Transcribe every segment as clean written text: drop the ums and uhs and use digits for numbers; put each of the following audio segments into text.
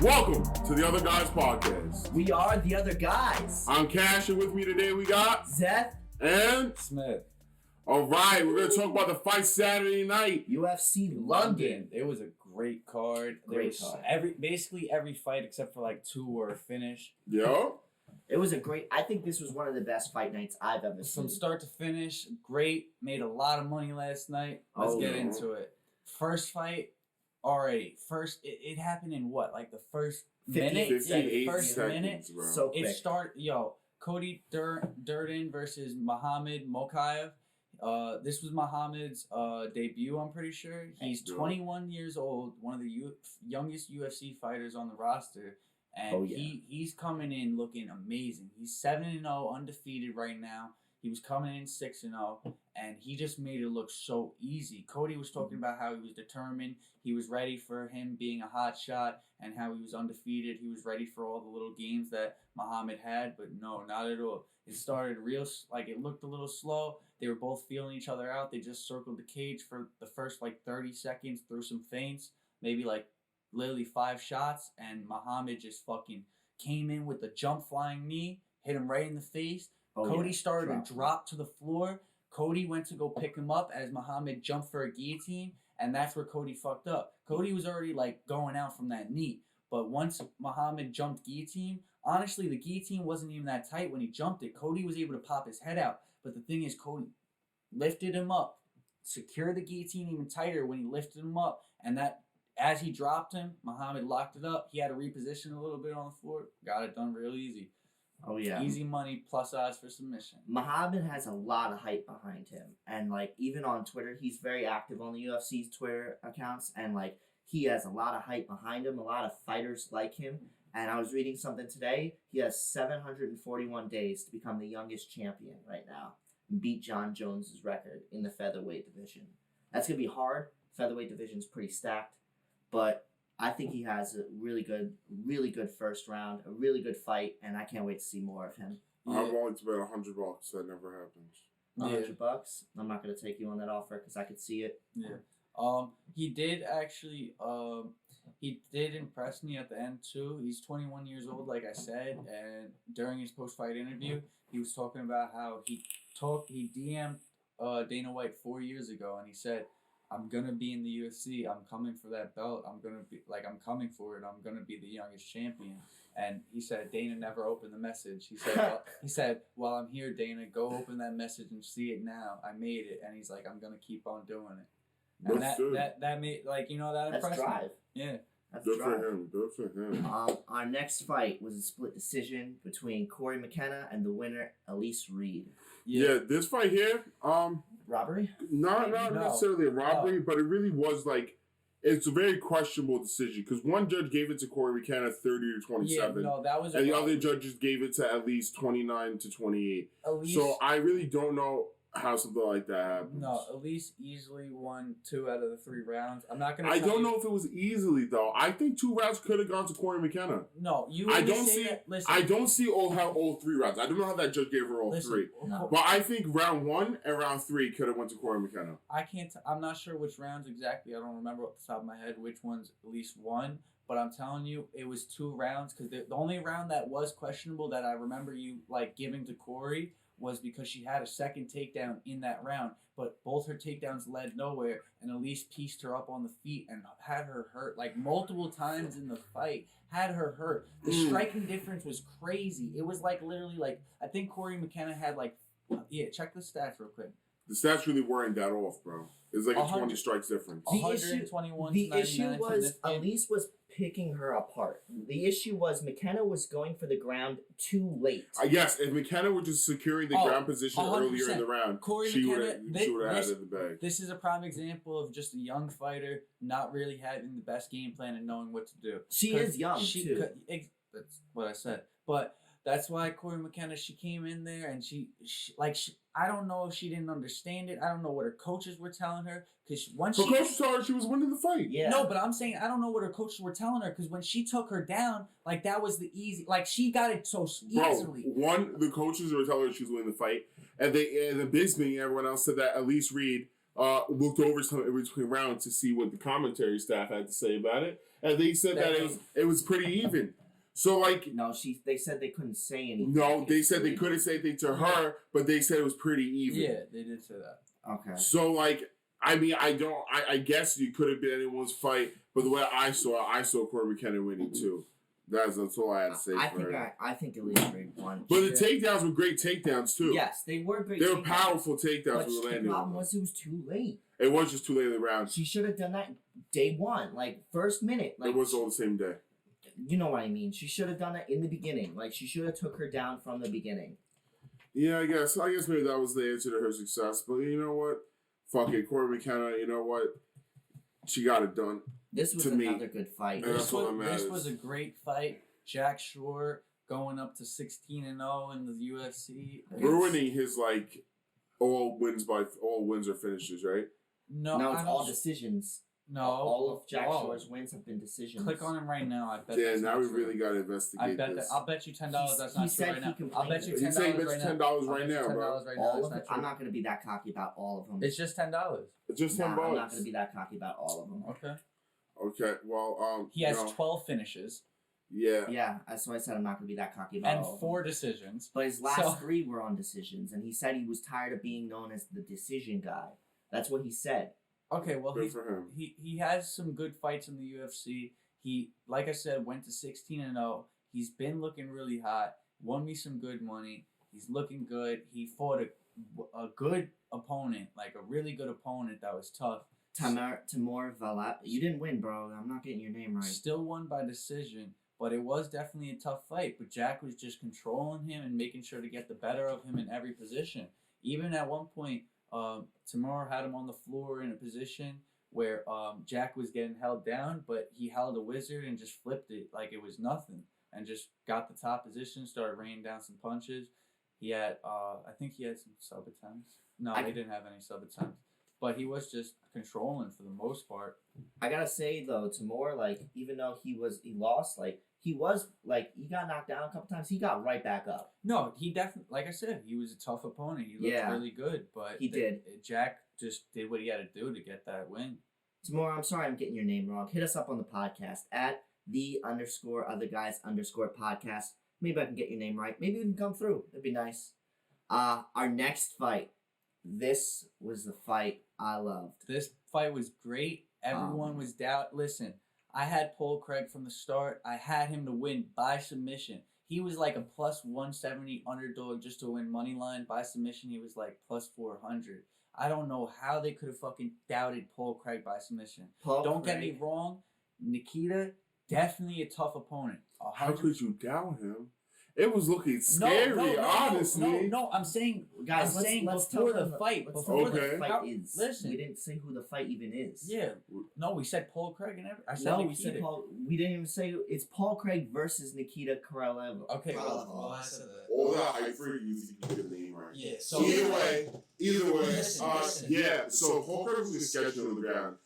Welcome to the Other Guys Podcast. We are the Other Guys. I'm Cash, and with me today we got Zeth and Smith. All right, we're going to talk about the fight Saturday night. UFC London. It was a great card. Basically every fight except for like two were finished. Yo. It was I think this was one of the best fight nights I've ever seen. From start to finish, great. Made a lot of money last night. Let's get into it. First fight, already. It happened in what? Like the first minute? 58 first seconds, minute? bro. So quick. It started, Cody Durden versus Muhammad Mokayev. This was Muhammad's debut, I'm pretty sure. He's 21 years old, one of the youngest UFC fighters on the roster. And he's coming in looking amazing. He's 7-0, undefeated right now. He was coming in 6-0, and he just made it look so easy. Cody was talking about how he was determined. He was ready for him being a hot shot, and how he was undefeated. He was ready for all the little games that Muhammad had, but no, not at all. It started it looked a little slow. They were both feeling each other out. They just circled the cage for the first 30 seconds, threw some feints, maybe literally 5 shots, and Muhammad just fucking came in with a jump flying knee, hit him right in the face. Cody started to drop to the floor. Cody went to go pick him up as Muhammad jumped for a guillotine, and that's where Cody fucked up. Cody was already going out from that knee, but once Muhammad jumped guillotine, honestly, the guillotine wasn't even that tight when he jumped it. Cody was able to pop his head out, but the thing is, Cody lifted him up, secured the guillotine even tighter when he lifted him up, and that as he dropped him, Muhammad locked it up. He had to reposition a little bit on the floor. Got it done real easy. Oh, yeah. Easy money, plus odds for submission. Muhammad has a lot of hype behind him. And, even on Twitter, he's very active on the UFC's Twitter accounts. And, he has a lot of hype behind him. A lot of fighters like him. And I was reading something today. He has 741 days to become the youngest champion right now. And beat John Jones's record in the featherweight division. That's going to be hard. Featherweight division's pretty stacked. But I think he has a really good first round, a really good fight, and I can't wait to see more of him. I'm willing to bet $100. That never happens. $100? I'm not going to take you on that offer because I could see it. Yeah. He did actually, he did impress me at the end too. He's 21 years old, like I said, and during his post-fight interview, he was talking about how he DM'd Dana White 4 years ago, and he said, I'm going to be in the UFC. I'm coming for that belt. I'm coming for it. I'm going to be the youngest champion. And he said, Dana never opened the message. He said, well, I'm here, Dana. Go open that message and see it now. I made it. And he's like, I'm going to keep on doing it. And that made, that impressed That's drive. me. Yeah. That's Good drive. for him. Our next fight was a split decision between Corey McKenna and the winner, Elise Reed. Yeah, this fight here, Robbery? not necessarily a robbery, but it really was it's a very questionable decision because one judge gave it to Corey McKenna 30-27. Yeah, no, that was and the other judges gave it to at least 29-28. So I really don't know how something like that happens. No, Elise easily won 2 out of the 3 rounds. I'm not gonna. I don't know if it was easily though. I think 2 rounds could have gone to Corey McKenna. No, I don't see all 3 rounds. I don't know how that judge gave her all 3. No. But I think round 1 and round 3 could have went to Corey McKenna. I can't. I'm not sure which rounds exactly. I don't remember off the top of my head which ones Elise won. But I'm telling you, it was 2 rounds because the only round that was questionable that I remember you giving to Corey was because she had a second takedown in that round, but both her takedowns led nowhere, and Elise pieced her up on the feet and had her hurt multiple times in the fight, had her hurt. The striking difference was crazy. It was literally I think Corey McKenna had check the stats real quick. The stats really weren't that off, bro. It's a 20 strikes difference. The issue was Elise was picking her apart. The issue was McKenna was going for the ground too late. Yes, if McKenna were just securing the ground position 100%. Earlier in the round, she would have had it in the bag. This is a prime example of just a young fighter not really having the best game plan and knowing what to do. She is young, too. That's what I said. But that's why Corey McKenna, she came in there and she I don't know if she didn't understand it. I don't know what her coaches were telling her. Because her coach told her she was winning the fight. Yeah. No, but I'm saying I don't know what her coaches were telling her. Because when she took her down, that was the easy. She got it so easily. The coaches were telling her she was winning the fight. And the Bigsby and everyone else said that Elise Reed looked over some in between rounds to see what the commentary staff had to say about it, and they said that it was pretty even. So like, no, they said they couldn't say anything. No, they said they couldn't say anything to her, but they said it was pretty even. Yeah, they did say that. Okay. So like, I mean, I guess it could have been anyone's fight, but the way I saw Corey McKenna winning too. That's all I had to say. I think Aaliyah Green won. But the takedowns were great takedowns too. Yes, they were great. They were powerful takedowns. But the problem was it was too late. It was just too late in the round. She should have done that day one, like first minute. Like, it was all the same day. You know what I mean? She should have done it in the beginning. Like she should have took her down from the beginning. Yeah, I guess maybe that was the answer to her success. But you know what? Fuck it, Corey McKenna. You know what? She got it done. This was another good fight. This was a great fight. Jack Shore going up to 16-0 in the UFC, ruining his like all wins or finishes, right? No, it's all decisions. No, all of Jack Shore's wins have been decisions. Click on him right now. I bet. Yeah, now we really got to investigate this. I'll bet you $10 that's not true right now. I'll bet you $10 He's saying $10 right now, bro. I'm not going to be that cocky about all of them. It's just $10. It's just $10. I'm not going to be that cocky about all of them. Okay. Well, he has 12 finishes. Yeah. Yeah, that's why I said I'm not going to be that cocky about all of them. 4 decisions. But his last 3 were on decisions, and he said he was tired of being known as the decision guy. That's what he said. Okay, well, good for him. He has some good fights in the UFC. He, like I said, went to 16-0. He's been looking really hot. Won me some good money. He's looking good. He fought a good opponent, like a really good opponent that was tough. Timur Valap. You didn't win, bro. I'm not getting your name right. Still won by decision, but it was definitely a tough fight. But Jack was just controlling him and making sure to get the better of him in every position. Even at one point, Timur had him on the floor in a position where Jack was getting held down, but he held a wizard and just flipped it like it was nothing and just got the top position, started raining down some punches. He had, I think he had some sub attempts. No, he didn't have any sub attempts. But he was just controlling for the most part. I gotta say though, Timur, like, even though he lost, like, he got knocked down a couple times, he got right back up. No, he definitely, like I said, he was a tough opponent. He looked really good, but Jack just did what he had to do to get that win. Timur, I'm sorry I'm getting your name wrong. Hit us up on the podcast at _otherguys_podcast. Maybe I can get your name right. Maybe we can come through. That'd be nice. Our next fight. This was the fight I loved. This fight was great. Everyone was doubt. Listen, I had Paul Craig from the start. I had him to win by submission. He was like a plus 170 underdog just to win money line. By submission, he was like plus 400. I don't know how they could have fucking doubted Paul Craig by submission. Don't get me wrong. Nikita, definitely a tough opponent. How could you doubt him? It was looking scary, honestly. No, I'm saying, guys, let's before the fight. Before the fight is. Listen. We didn't say who the fight even is. Yeah. No, we said Paul Craig and everything. I said no, Nikita. We said Paul. We didn't even say it's Paul Craig versus Nikita Kralev. Okay. Well, I said that. All that hype for you if you can get the name right. Yeah. So either way. Listen. Yeah. So Paul Craig was scheduled on the ground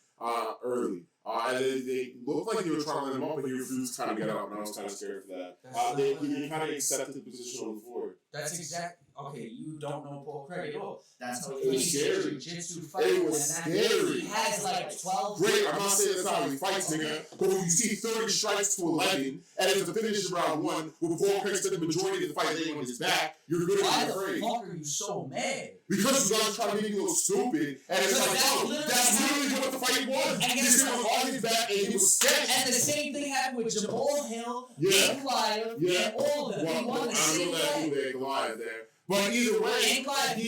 early. And they looked like they were trying to let him up, but he refused to kind of get up, and I was kind of scared for that. He kind of accepted the position on the floor. That's exact. Okay, you don't know Paul Craig at all. That's how it was scary. Jiu-jitsu fight. It was scary. He has like 12. Great, I'm not saying that's how he fights, nigga. But when you see 30 strikes to 11, and it's a finish round 1, with Paul Craig said the majority of the fight laying on his back, you're going to be afraid. Why the fuck are you so mad? Because you guys try to make me look stupid, and it's like, oh, that's literally what the fight was. This guy was on his back, and he was scared. And the same thing happened with Jamal Hill, and Goliath, and all of them. He won the same way. Goliath there. But either way, what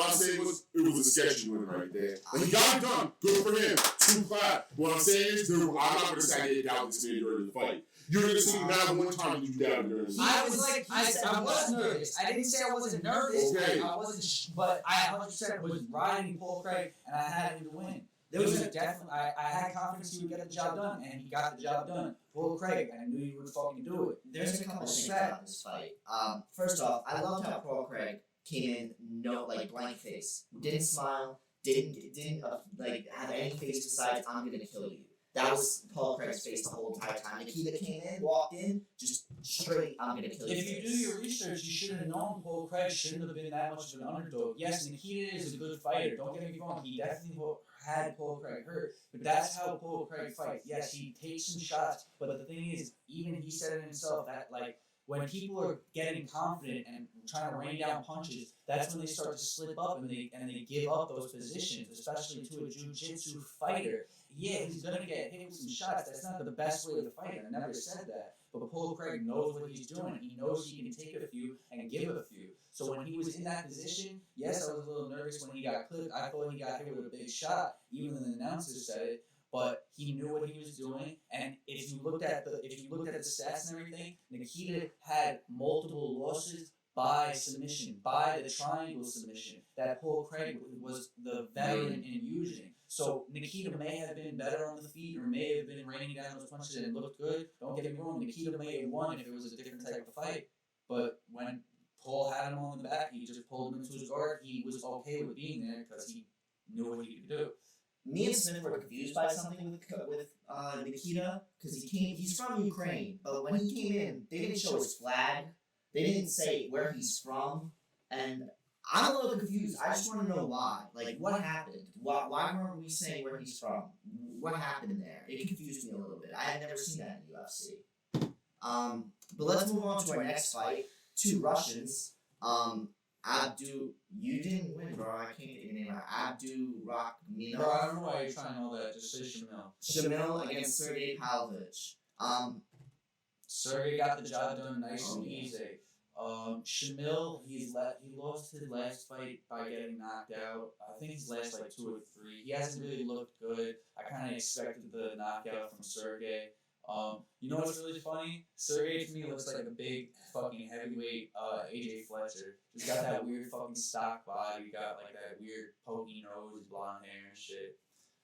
I'm saying was, it was a sketchy win right there. And he got it done. Good for him. Too clap. What I'm saying is, I'm not going to say I didn't doubt this man during the fight. You're going to see now the one time you doubted during the fight. I was nervous. I didn't say I wasn't nervous. Okay. I wasn't, but I 100% was riding Paul Craig, and I had him to win. There was definitely, I had confidence he would get the job done, and he got the job done. Paul Craig, I knew he would fucking do it. There's a couple things about this fight. First off, I loved how Paul Craig came in blank face, didn't smile, didn't have any face besides "I'm gonna kill you." That was Paul Craig's face the whole entire time. Nikita came in, walked in, just straight, I'm gonna kill you. If you do your research, you should have known Paul Craig shouldn't have been that much of an underdog. Yes, Nikita is a good fighter. Don't get me wrong. He definitely had Paul Craig hurt. But that's how Paul Craig fights. Yes, he takes some shots. But the thing is, even he said it himself, that like when people are getting confident and trying to rain down punches, that's when they start to slip up and they give up those positions, especially to a jiu-jitsu fighter. Yeah, he's gonna get hit with some shots. That's not the best way to fight. I never said that. But Paul Craig knows what he's doing. He knows he can take a few and give a few. So when he was in that position, yes, I was a little nervous when he got clipped. I thought he got hit with a big shot. Even the announcer said it. But he knew what he was doing, and if you looked at the stats and everything, Nikita had multiple losses by submission, by the triangle submission that Paul Craig was the veteran in using. So Nikita may have been better on the feet, or may have been raining down those punches and looked good. Don't get me wrong, Nikita may have won if it was a different type of fight. But when Paul had him on the back, he just pulled him into his guard. He was okay with being there because he knew what he could do. Me and Smith were confused by something with Nikita, because he's from Ukraine, but when he came in, they didn't show his flag, they didn't say where he's from, and I'm a little confused. I just want to know why. Like, what happened? Why weren't we saying where he's from? What happened there? It confused me a little bit. I had never seen that in UFC. But let's move on to our next fight. Two Russians. You didn't win, bro. I can't get your name out. Abdurakhimov. Bro, I don't know why you're trying all that. Just say Shamil. Shamil against Sergey Pavlovich. Sergey got the job done nice and easy. Shamil, he lost his last fight by getting knocked out. I think his last like 2 or 3. He hasn't really looked good. I kind of expected the knockout from Sergey. You know what's really funny? Sergey to me looks like a big fucking heavyweight AJ Fletcher. Just got that weird fucking stock body. Got like that weird pokey nose, blonde hair and shit.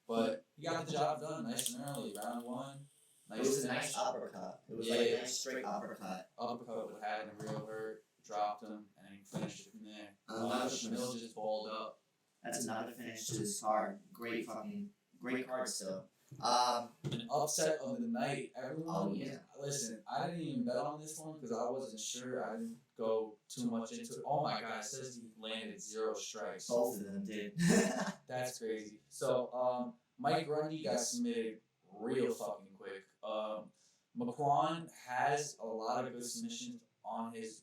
But he got the job done nice and early. Round 1. It was a nice uppercut. It was like a nice straight uppercut. Uppercut would have had him real hurt, dropped him, and then he finished it from there. Shamil just balled up. That's another finish to his card. Great card still. An upset of the night. Everyone, yeah. Listen, I didn't even bet on this one because I wasn't sure. I didn't go too much into it. Oh my god, it says he landed 0 strikes. Both of them did. That's crazy. So, Mike Grundy got submitted real fucking quick. McQuan has a lot of good submissions on his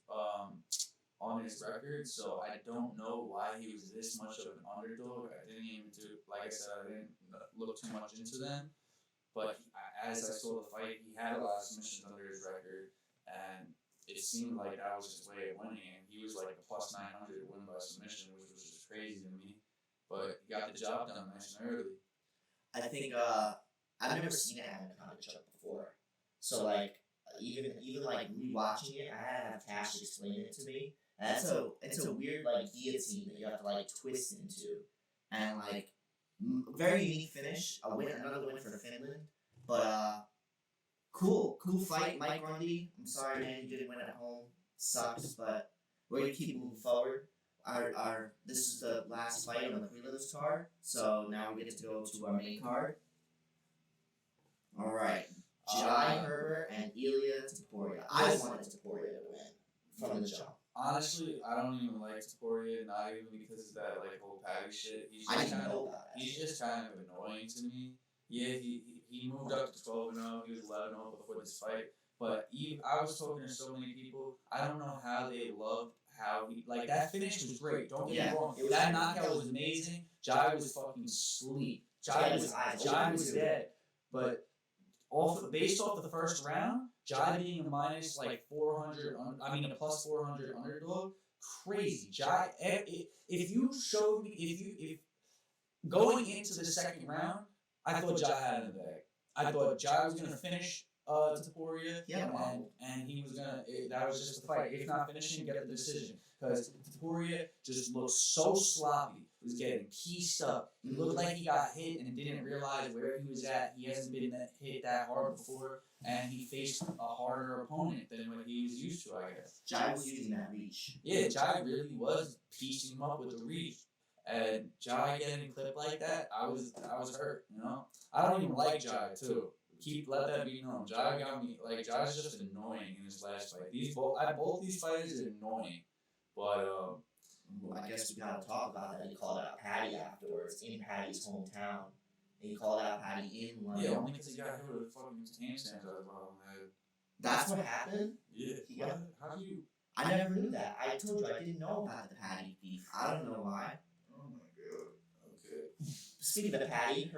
record, so I don't know why he was this much of an underdog. I didn't even like I said, I didn't look too much into them. But as I saw the fight, he had a lot of submissions under his record, and it seemed like that was his way of winning. And he was like a plus 900 win by submission, which was just crazy to me. But he got the job done nice and early. I think I've never seen it happen on a chuck before. So like even like rewatching it, I had to have Cash explain it to me. And it's a weird like guillotine that you have to like twist into, and like very unique finish. Another win for Finland, but cool fight, Mike Grundy. I'm sorry, man, you didn't win at home. Sucks, but we're gonna keep moving forward. This is the last fight on the prelims card, so now we get to go to our main card. All right, Jai Herbert and Ilya Taporia. I wanted Taporia to win from the jump. Honestly, I don't even like Taporia, not even because of that like whole Paddy shit. He's just kind of annoying to me. Yeah, he moved up to 12-0. He was 11-0 before this fight. But I was talking to so many people. I don't know how they loved how he like that finish was great. Don't get me wrong. That knockout was amazing. Jai was fucking asleep. Jai was dead. But based off the first round, Jai being a minus like 400, a plus 400 underdog, crazy. Jai, if you showed me, if going into the second round, I thought Jai had it in the bag. I thought Jai was gonna finish Taporia, and he was gonna. That was just the fight. If not finishing, get the decision. Because Taporia just looked so sloppy. He was getting pieced up. He looked like he got hit and didn't realize where he was at. He hasn't been hit that hard before, and he faced a harder opponent than what he was used to, I guess. Jai was using that reach. Yeah, Jai really was piecing him up with the reach. And Jai getting clipped like that, I was hurt, you know? I don't even like Jai, too. Let that be known. Jai got me, like, Jai's just annoying in his last fight. Both these fighters are annoying. But, Well, I guess we gotta talk about that. He called out Paddy afterwards in Paddy's hometown. He called out Paddy in London. yeah, only because he got hit with a fucking handstand out of the bottom of the head. That's what happened? Yeah. How do you... I never knew that. I told you I didn't know about the Paddy beef. I don't know why. Oh my god. Okay. Speaking of Paddy,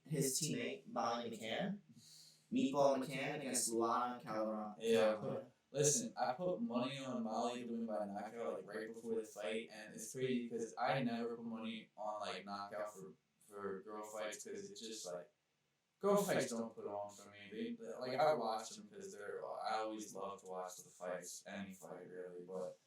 his teammate, Molly McCann, Meatball McCann against Luana Calderon. Yeah. Listen, I put money on Molly to win by knockout like right before the fight, and it's crazy because I never put money on like knockout for girl fights because it's just like girl fights don't put on for me. Like I watch them because I always love to watch the fights, any fight really, but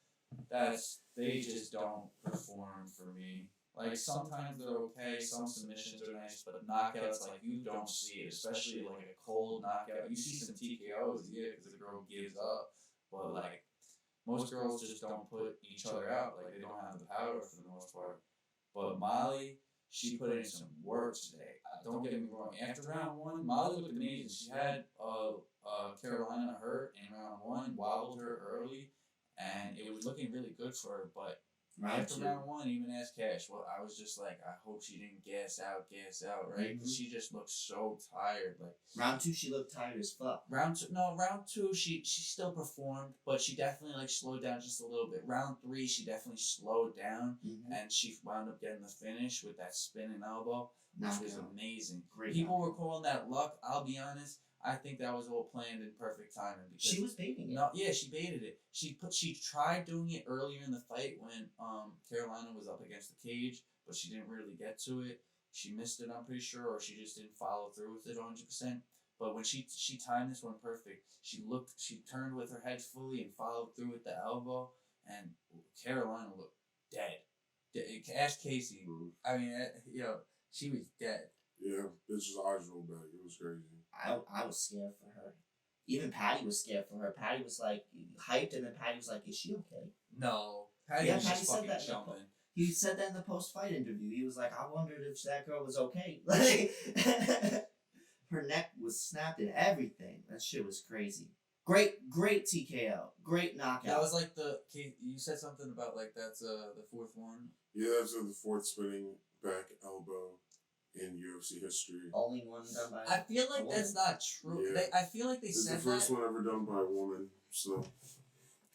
they just don't perform for me. Like sometimes they're okay, some submissions are nice, but knockouts like you don't see it, especially like a cold knockout. You see some TKOs, yeah, because the girl gives up, but like most girls just don't put each other out. Like they don't have the power for the most part. But Molly, she put in some work today. Don't get me wrong. After round one, Molly looked amazing. She had Carolina hurt in round one, wobbled her early, and it was looking really good for her, but after round one, even as Cash, well, I was just like, I hope she didn't gas out, right? Because she just looked so tired. Like round two, she looked tired as fuck. Round two, she still performed, but she definitely like slowed down just a little bit. Round three, she definitely slowed down, and she wound up getting the finish with that spinning elbow, which was amazing. Great. People were calling that luck. I'll be honest. I think that was all planned in perfect timing. Because she was baiting it. No, yeah, she baited it. She tried doing it earlier in the fight when Carolina was up against the cage, but she didn't really get to it. She missed it, I'm pretty sure, or she just didn't follow through with it 100%. But when she timed this one perfect, she turned with her head fully and followed through with the elbow, and Carolina looked dead. Ask Casey. I mean, she was dead. Yeah, bitch's eyes rolled back. It was crazy. I was scared for her. Even Paddy was scared for her. Paddy was like hyped, and then Paddy was like, "Is she okay?" No, Paddy was just fucking jumping. He said that in the post-fight interview. He was like, "I wondered if that girl was okay." Like, her neck was snapped and everything. That shit was crazy. Great TKO. Great knockout. That was like you said something about like that's the fourth one. Yeah, that's the fourth spinning back elbow in UFC history. Only one done by I feel like that's not true. Yeah. I feel like they said it's the first one ever done by a woman, so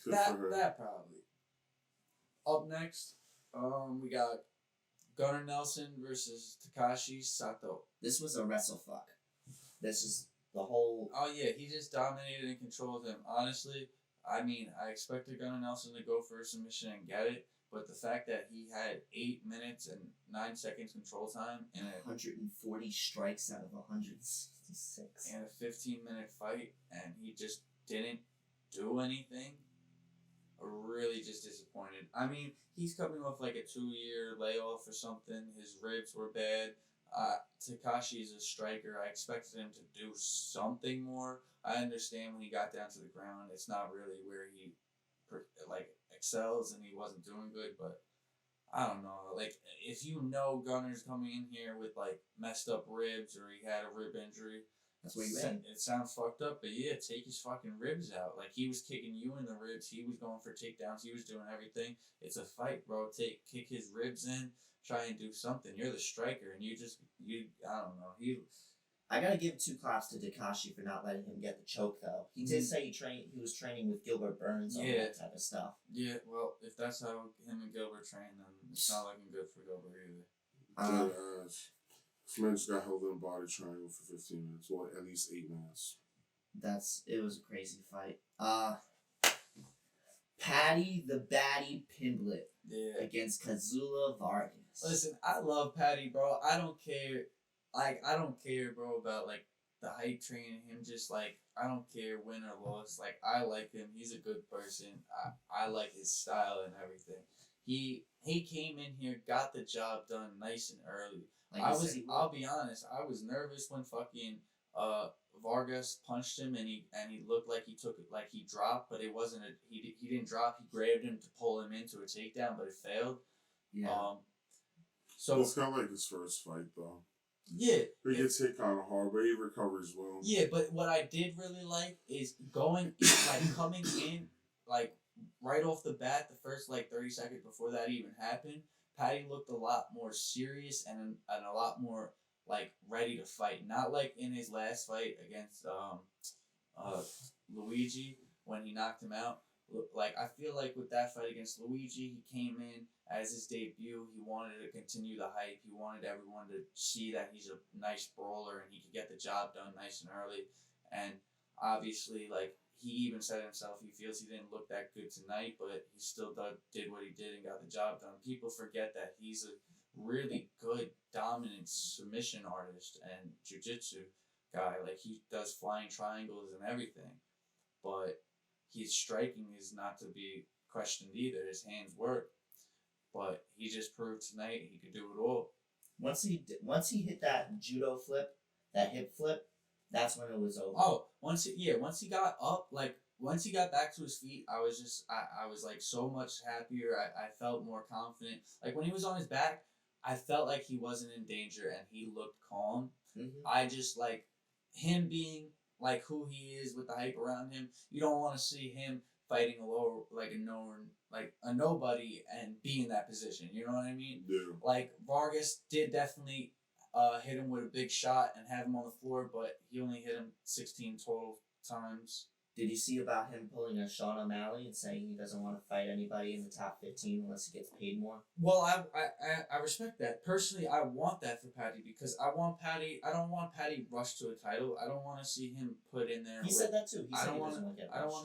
good that for her. that probably. Up next, we got Gunnar Nelson versus Takashi Sato. This was a wrestlefuck. This is the whole. Oh yeah, he just dominated and controlled him. Honestly, I mean, I expected Gunnar Nelson to go for a submission and get it. But the fact that he had 8 minutes and 9 seconds control time in 140 strikes out of 166 in a 15-minute fight, and he just didn't do anything, really just disappointed. I mean, he's coming off like a 2-year layoff or something. His ribs were bad. Takashi's a striker. I expected him to do something more. I understand when he got down to the ground, it's not really where he excels, and he wasn't doing good, but I don't know. Like, if you know Gunner's coming in here with like messed up ribs or he had a rib injury, that's what he meant. It sounds fucked up, but yeah, take his fucking ribs out. Like, he was kicking you in the ribs, he was going for takedowns, he was doing everything. It's a fight, bro. Kick his ribs in, try and do something. You're the striker, and I don't know. I gotta give 2 claps to Takashi for not letting him get the choke, though. He did say he was training with Gilbert Burns on that type of stuff. Yeah, well, if that's how him and Gilbert train, then it's not looking good for Gilbert either. This man just got held in a body triangle for 15 minutes. Well, at least 8 minutes. It was a crazy fight. Paddy the Baddy Pimblett against Kazula Vargas. Listen, I love Paddy, bro. I don't care. I don't care, bro, about, like, the hype train and him just, like, I don't care win or loss. Like, I like him. He's a good person. I like his style and everything. He came in here, got the job done nice and early. I'll be honest, I was nervous when fucking Vargas punched him and he looked like he took it, like he dropped, but it wasn't he didn't drop. He grabbed him to pull him into a takedown, but it failed. Yeah. So It's kind of like his first fight, though. yeah, He gets hit kind of hard, but he recovers well. yeah. But what I did really like is coming in like right off the bat, the first like 30 seconds before that even happened. Paddy looked a lot more serious and a lot more like ready to fight. Not like in his last fight against Luigi when he knocked him out. Like I feel like with that fight against Luigi, he came in as his debut. He wanted to continue the hype. He wanted everyone to see that he's a nice brawler and he could get the job done nice and early. And obviously, like he even said himself, he feels he didn't look that good tonight, but he still did what he did and got the job done. People forget that he's a really good, dominant submission artist and jiu-jitsu guy. Like he does flying triangles and everything, but his striking is not to be questioned either. His hands work, but he just proved tonight he could do it all. Once he hit that judo flip, that hip flip, that's when it was over. Oh, once he got up, like once he got back to his feet, I was like so much happier. I felt more confident. Like when he was on his back, I felt like he wasn't in danger and he looked calm. Mm-hmm. I just like him being like who he is with the hype around him. You don't want to see him fighting a nobody and be in that position. You know what I mean? Yeah. Like Vargas did definitely hit him with a big shot and have him on the floor, but he only hit him 16 total times. Did you see about him pulling a Sean O'Malley and saying he doesn't want to fight anybody in the top 15 unless he gets paid more? Well, I respect that. Personally, I want that for Paddy because I don't want Paddy rushed to a title. I don't want to see him put in there. He said that too. I don't want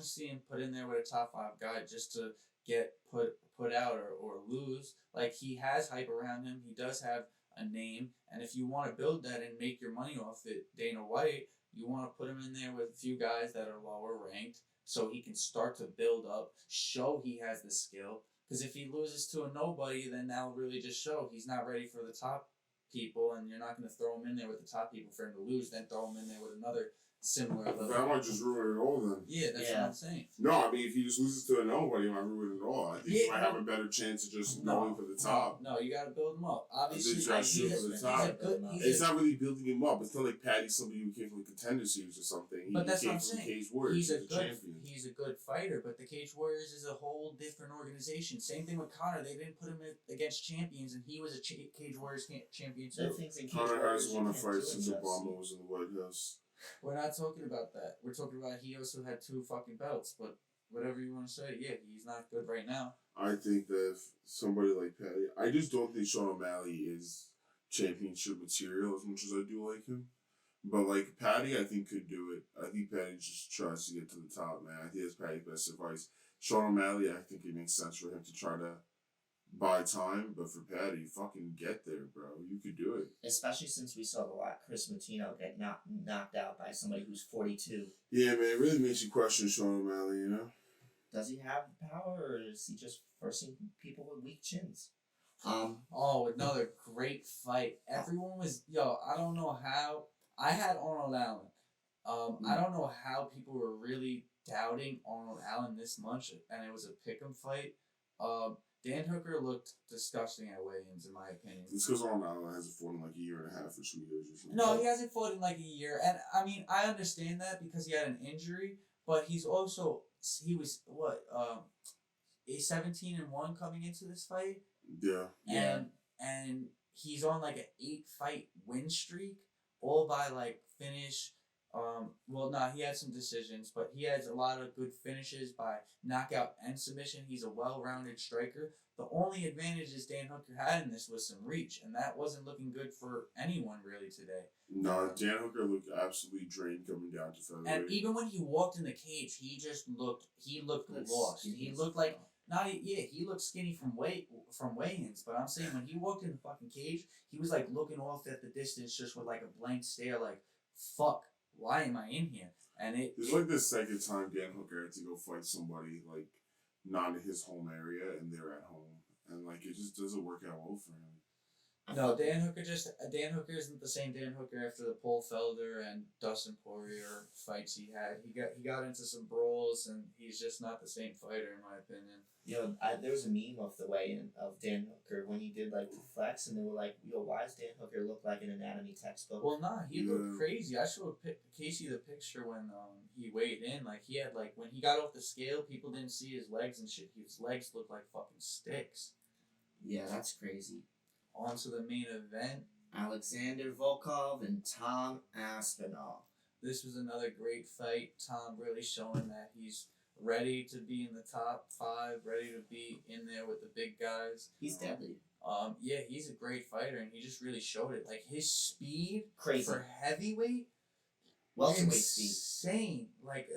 to see him put in there with a top 5 guy just to get put out or lose. Like he has hype around him. He does have a name, and if you want to build that and make your money off it, Dana White, you want to put him in there with a few guys that are lower ranked so he can start to build up, show he has the skill. Because if he loses to a nobody, then that'll really just show he's not ready for the top people, and you're not going to throw him in there with the top people for him to lose, then throw him in there with another similar level. That might just ruin it all then. Yeah, that's what I'm saying. No, I mean, if he just loses to a nobody, it might ruin it all. I think he might have a better chance of just going for the top. No, you got to build him up. Obviously, He's not really building him up. It's not like Paddy's somebody who came from the Contender Series or something. But that's what I'm saying. Cage Warriors. He's a good fighter, but the Cage Warriors is a whole different organization. Same thing with Conor. They didn't put him against champions, and he was a Cage Warriors champion too. Conor has won a fight since Obama was in the White House. We're not talking about that. We're talking about he also had 2 fucking belts, but whatever you want to say, yeah, he's not good right now. I think that if somebody like Paddy, I just don't think Sean O'Malley is championship material as much as I do like him. But like Paddy, I think could do it. I think Paddy just tries to get to the top, man. I think that's Paddy's best advice. Sean O'Malley, I think it makes sense for him to try to buy time, but for Paddy, fucking get there, bro. You could do it. Especially since we saw Chris Matino get knocked out by somebody who's 42. Yeah, man, it really makes you question Sean O'Malley, you know? Does he have the power, or is he just forcing people with weak chins? Another great fight. Everyone was, I don't know how. I had Arnold Allen. I don't know how people were really doubting Arnold Allen this much, and it was a pick'em fight. Dan Hooker looked disgusting at weigh-ins, in my opinion. It's because Arnold Allen hasn't fought in like a year and a half or 2 years or something. No, he hasn't fought in like a year. And, I mean, I understand that because he had an injury, but he was, a 17-1 coming into this fight? Yeah. And he's on like an 8-fight win streak, all by like finish. He had some decisions, but he has a lot of good finishes by knockout and submission. He's a well-rounded striker. The only advantages Dan Hooker had in this was some reach, and that wasn't looking good for anyone really today. No, Dan Hooker looked absolutely drained coming down to featherweight. And even when he walked in the cage, he looked lost. He looked like he looked skinny from weigh-ins, but I'm saying when he walked in the fucking cage, he was like looking off at the distance just with like a blank stare, like, fuck. Why am I in here? And it's like the second time Dan Hooker had to go fight somebody like not in his home area and they're at home, and like it just doesn't work out well for him. No, Dan Hooker isn't the same Dan Hooker after the Paul Felder and Dustin Poirier fights he had. He got into some brawls and he's just not the same fighter in my opinion. There was a meme of the weigh-in of Dan Hooker when he did like the flex, and they were like, "Yo, why does Dan Hooker look like an anatomy textbook?" Well, nah, he looked crazy. I showed Casey the picture when he weighed in. Like he had when he got off the scale, people didn't see his legs and shit. His legs looked like fucking sticks. Yeah, that's crazy. On to the main event. Alexander Volkov and Tom Aspinall. This was another great fight. Tom really showing that he's ready to be in the top 5, ready to be in there with the big guys. He's deadly. Yeah, he's a great fighter, and he just really showed it. Like his speed Crazy. For heavyweight. Welterweight speed. Insane. Like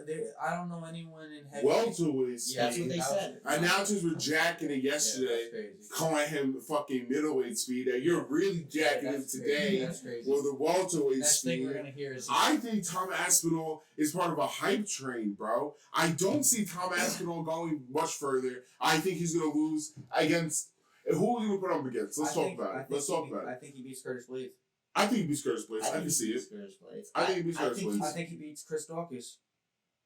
I don't know anyone in heavyweight. Welterweight speed. That's what they said. Announcers were jacking it yesterday, calling him fucking middleweight speed. And you're really jacking him today. Well, the welterweight Next speed. thing we're gonna hear is I think Tom Aspinall is part of a hype train, bro. I don't see Tom Aspinall going much further. I think he's gonna lose against. Who are we gonna put him against? Let's talk about it. I think he beats Curtis Blaydes. I think he beats Curtis Blaydes. I can see it. I think he beats Curtis Blaydes. I think he beats Chris Daukaus.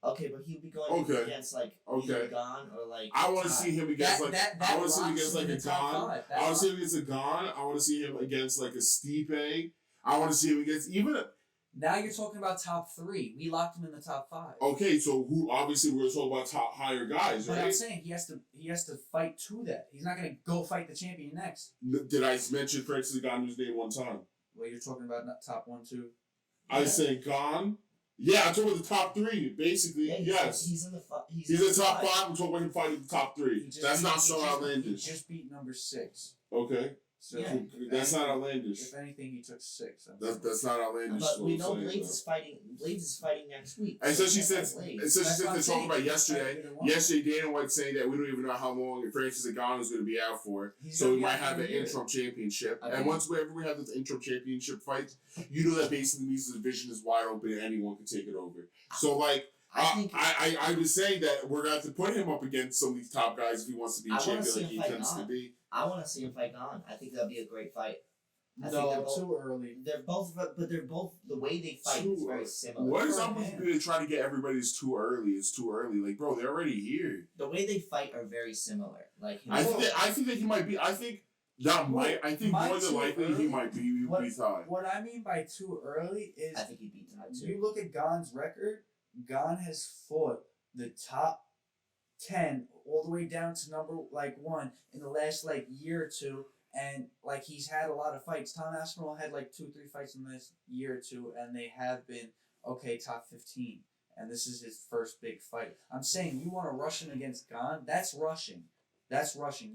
Okay, but he'll be going against either Gon or I want to see him against I want to see him against a Gon. I want to see him against a Gon. I want to see him against a Stipe. I want to see him against even. Now you're talking about top 3. We locked him in the top 5. Okay, so who? Obviously, we're talking about top higher guys, right? But I'm saying he has to fight to that. He's not gonna go fight the champion next. Did I mention Francis Ngannou's name one time? Well, you're talking about top 1, 2. I was saying Gon. Yeah, I'm talking about the top 3, basically. Yeah, yes. He's in the He's in the top 5. I'm talking about him fighting the top 3. That's not so outlandish. He just beat number 6. Okay. So that's not outlandish. If anything, he took 6. That's not outlandish. But we know Blaydes is fighting. Blaydes is fighting next week. And so she said they're talking about yesterday. Yesterday, Dana White saying that we don't even know how long Francis Ngannou is going to be out for. So we might have an interim championship. Okay. And once we have this interim championship fight, you know that basically means the division is wide open and anyone can take it over. So I was saying that we're going to have to put him up against some of these top guys if he wants to be a champion like he tends to be. I want to see him fight Gon. I think that'll be a great fight. Too early. They're both the way they fight is very similar. What is up with you to try to get everybody's too early? It's too early. Like, bro, they're already here. The way they fight are very similar. Like I think that he might be. I think more than likely he might be tied. What I mean by too early is I think he'd be tied too. You look at Gon's record. Gon has fought the top 10 all the way down to number 1 in the last year or two, and he's had a lot of fights. Tom Aspinall had 2-3 fights in the last year or two, and they have been top 15. And this is his first big fight. I'm saying you want to rush him against Gon? That's rushing.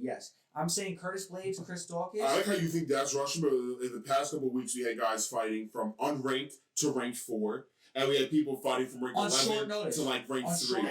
Yes. I'm saying Curtis Blaydes, Chris Dawkins. I like how you think that's rushing, but in the past couple of weeks we had guys fighting from unranked to ranked 4. And we had people fighting from rank 11 to rank 3.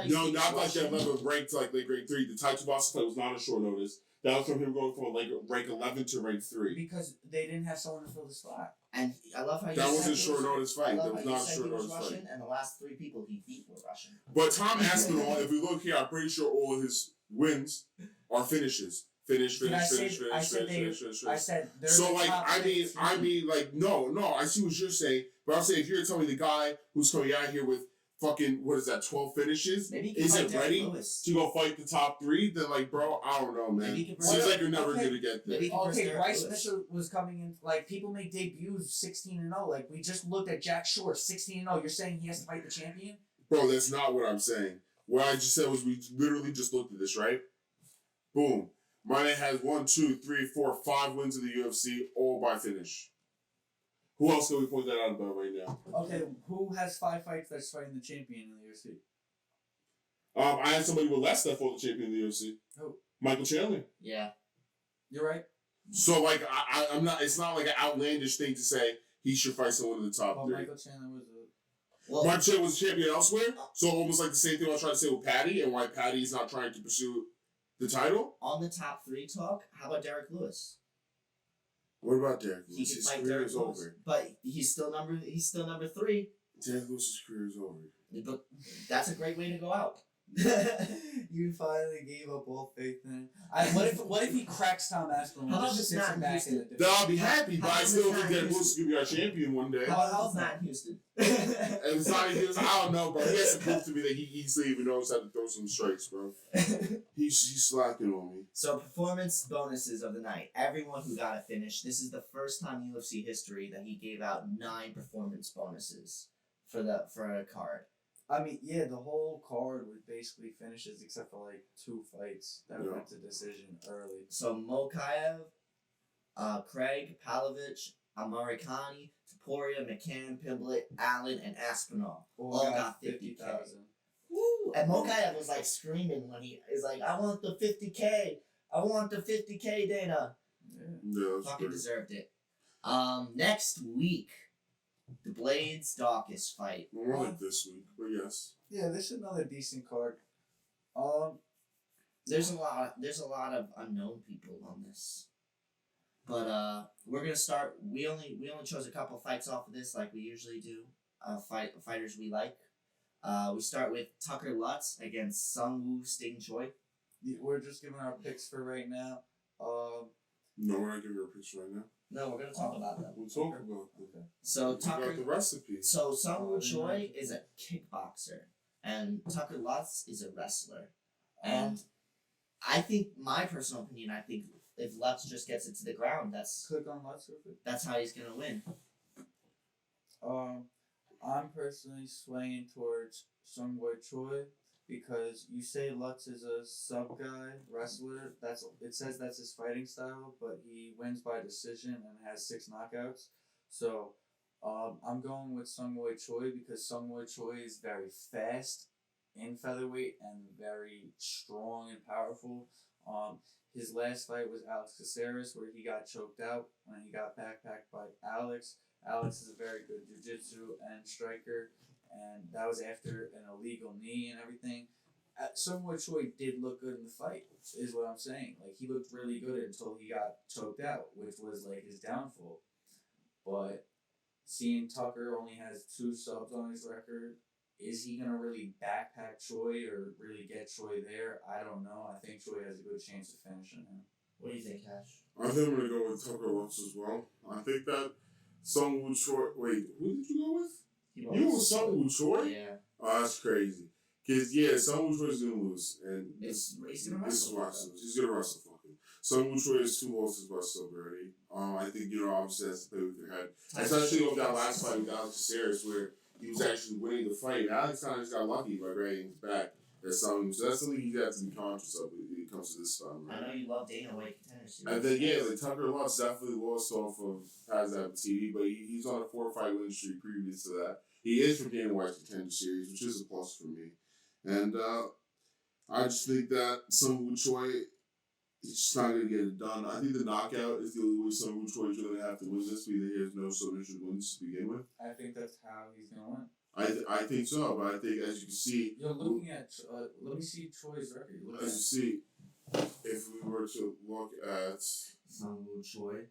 No, not like that level ranked to rank 3. The title boss fight was not a short notice. That was from him going from rank 11 to rank 3. Because they didn't have someone to fill the slot. And I love how that was a short notice fight. That was not a short notice fight. And the last 3 people he beat were Russian. But Tom Aspinall, if we look here, I'm pretty sure all of his wins are finishes. Finish. I said so I mean no, I see what you're saying, but I'm saying if you're telling me the guy who's coming out here with fucking 12 finishes isn't ready to go fight the top 3, then bro, I don't know, man. Seems like you're never gonna get there. Okay, Bryce Mitchell was coming in people make debuts 16-0. We just looked at Jack Shore 16-0. You're saying he has to fight the champion? Bro, that's not what I'm saying. What I just said was we literally just looked at this, right? Boom. My man has 1, 2, 3, 4, 5 wins in the UFC, all by finish. Who else can we point that out about right now? Okay, who has 5 fights that's fighting the champion in the UFC? I had somebody with less that fought the champion in the UFC. Who? Michael Chandler. Yeah. You're right. So I'm not. It's not an outlandish thing to say he should fight someone in the top 3. Michael Chandler was Michael Chandler was a champion elsewhere. So almost the same thing I was trying to say with Paddy, and why Paddy is not trying to pursue the title? On the top 3 talk, how about Derek Lewis? What about Derek Lewis? His career is over. But he's still number 3. Derek Lewis's career is over. But that's a great way to go out. You finally gave up all faith in him. What if he cracks Tom Aspinall How and about just it's sits not him back in Houston? the Then division? I'll be happy, but I How still come think it's that not Bush could be our champion one day. How about it's not in Houston? And it's not even, I don't know, bro. He has to prove to me that he easily even knows how to throw some strikes, bro. He's slacking on me. So performance bonuses of the night. Everyone who got a finish. This is the first time in UFC history that he gave out 9 performance bonuses for a card. I mean, yeah, the whole card was basically finishes except for like 2 fights that went to decision early. So Mokayev, Craig, Palovich, Amarikani, Taporia, McCann, Pimblett, Allen, and Aspinall all got 50,000. Woo! And Mokayev was like screaming when he is like, "I want the 50K! I want the 50K, Dana!" Yeah, that's Fucking great. deserved it. Next week, the Blaydes Daukaus fight. More like this week, but yes. Yeah, this is another decent card. There's a lot of unknown people on this. But we're gonna start. We only chose a couple fights off of this, like we usually do. Fighters we like. We start with Tucker Lutz against Sung Woo Sting Choi. We're just giving our picks for right now. No, we're not giving her a picture right now. No, we're gonna talk about them. We'll talk about them. So We got the Tucker. recipe. So Sung Woo Choi is a kickboxer, and Tucker Lutz is a wrestler. And I think, my personal opinion, I think if Lutz just gets it to the ground, Click on Lutz real quick. that's how he's gonna win. I'm personally swaying towards Sung Woo Choi because you say Lutz is a sub guy wrestler. It says that's his fighting style, but he wins by decision and has 6 knockouts. So I'm going with Sung Woo Choi because Sung Woo Choi is very fast in featherweight and very strong and powerful. His last fight was Alex Caceres, where he got choked out when he got backpacked by Alex. Alex is a very good jiu-jitsu and striker, and that was after an illegal knee and everything. Sung Woo Choi did look good in the fight, is what I'm saying. Like, he looked really good until he got choked out, which was like his downfall. But seeing Tucker only has 2 subs on his record, is he gonna really backpack Choi or really get Choi there? I don't know. I think Choi has a good chance of finishing him. What do you think, Cash? I think I'm going to go with Tucker Lutz as well. I think that Sung Woo Choi... Wait, who did you go with? You went with Sung Woo Choi? Yeah. Oh, that's crazy. Because, yeah, Sung Woo Choi is going to lose. And He's gonna this is wrestle. why he's going to wrestle fucking. Sung Woo Choi has 2 losses by sub already. I think, obviously that's to play with your head. Especially with that last fight with Alex Caceres, where he was actually winning the fight. Alex kind of just got lucky by grabbing his back. So that's something you have to be conscious of when it comes to this time, right? I know you love Dana White contenders. And then, like Tucker Lutz definitely lost off of Paz TV, but he's on a 4-fight win streak previous to that. He is from Dana White's contender series, which is a plus for me. And I just think that Sung Woo Choi is just not going to get it done. I think the knockout is the only way Sung Woo Choi is going to have to win this, because he has no submission wins to begin with. I think that's how he's gonna win. I think so, but I think, as you can see... You're looking at... let me see Troy's record. As you see, if we were to look at... Sung Woo Choi.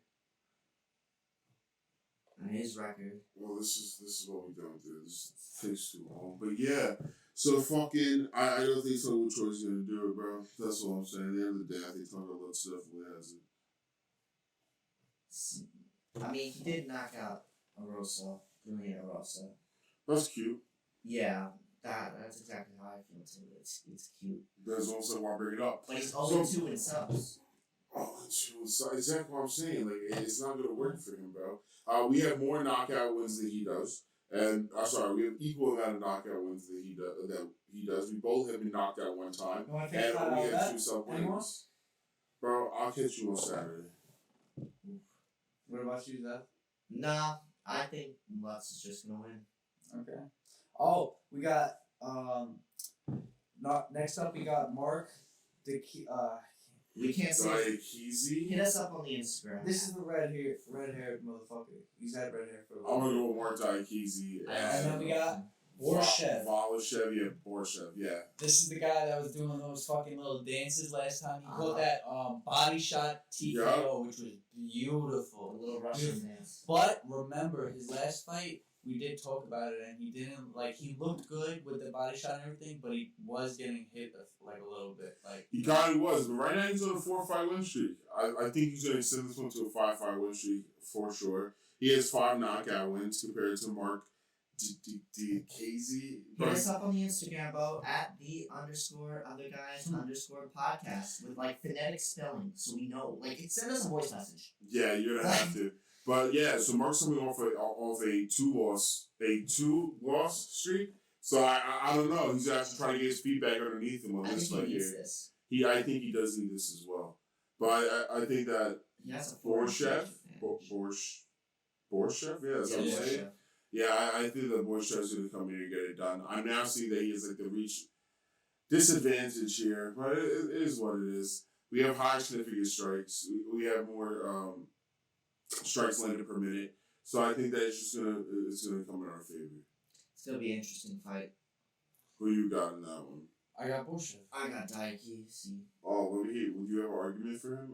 And his record. Well, this is what we don't do. This takes too long. But yeah, so fucking... I don't think Sung Woo Choi is going to do it, bro. That's all I'm saying. At the end of the day, I think Tucker Lutz definitely has it. I mean, he did knock out Arosa. Julian Arosa. That's cute. Yeah, that's exactly how I feel too. It's cute. That's also why I bring it up. But he's 0-2 in subs. Oh, so exactly what I'm saying. Like, it's not going to work for him, bro. We have more knockout wins than he does. And, we have equal amount of knockout wins than he does. We both have been knocked out one time. And we have 2 sub wins. Bro, I'll catch you on Saturday. What about you, Zeth? Nah, I think Lutz is just gonna win. Okay. Oh, we got next up we got Mark we can't see. Keezy. Hit us up on the Instagram. This is the red-haired motherfucker. He's had red hair for a I'm while. gonna go with Mark Keezy. And then we got Borshev. Borshev, yeah. This is the guy that was doing those fucking little dances last time. He pulled that body shot TKO, which was beautiful. A little Russian dance. But remember, his last fight, we did talk about it, and he didn't like. He looked good with the body shot and everything, but he was getting hit like a little bit. Like He kind of was, but right now he's on a 4-5 win streak. I think he's going to extend this one to a 5-5 win streak for sure. He has 5 knockout wins compared to Mark Casey. Hit us up on the Instagram, Bo, at _other_guys_podcast with like phonetic spelling, so we know. Like, send us a voice message. Yeah, you're gonna have to. But yeah, so Mark's coming off a 2-loss streak. So I don't know. He's gonna have to try to get his feedback underneath him on I this think fight he needs here. this. I think he does need this as well. But I think that He has a Borshev, Borshev? yeah, that's what I'm saying. Yeah, I think that Borshev's going to come here and get it done. I'm now seeing that he has like the reach disadvantage here, but it is what it is. We have high significant strikes. We have more strikes landed per minute, so I think that it's gonna come in our favor. It's gonna be an interesting fight. Who you got in that one? I got Bush. I got Daukaus. Oh, let me hear. Would you have an argument for him?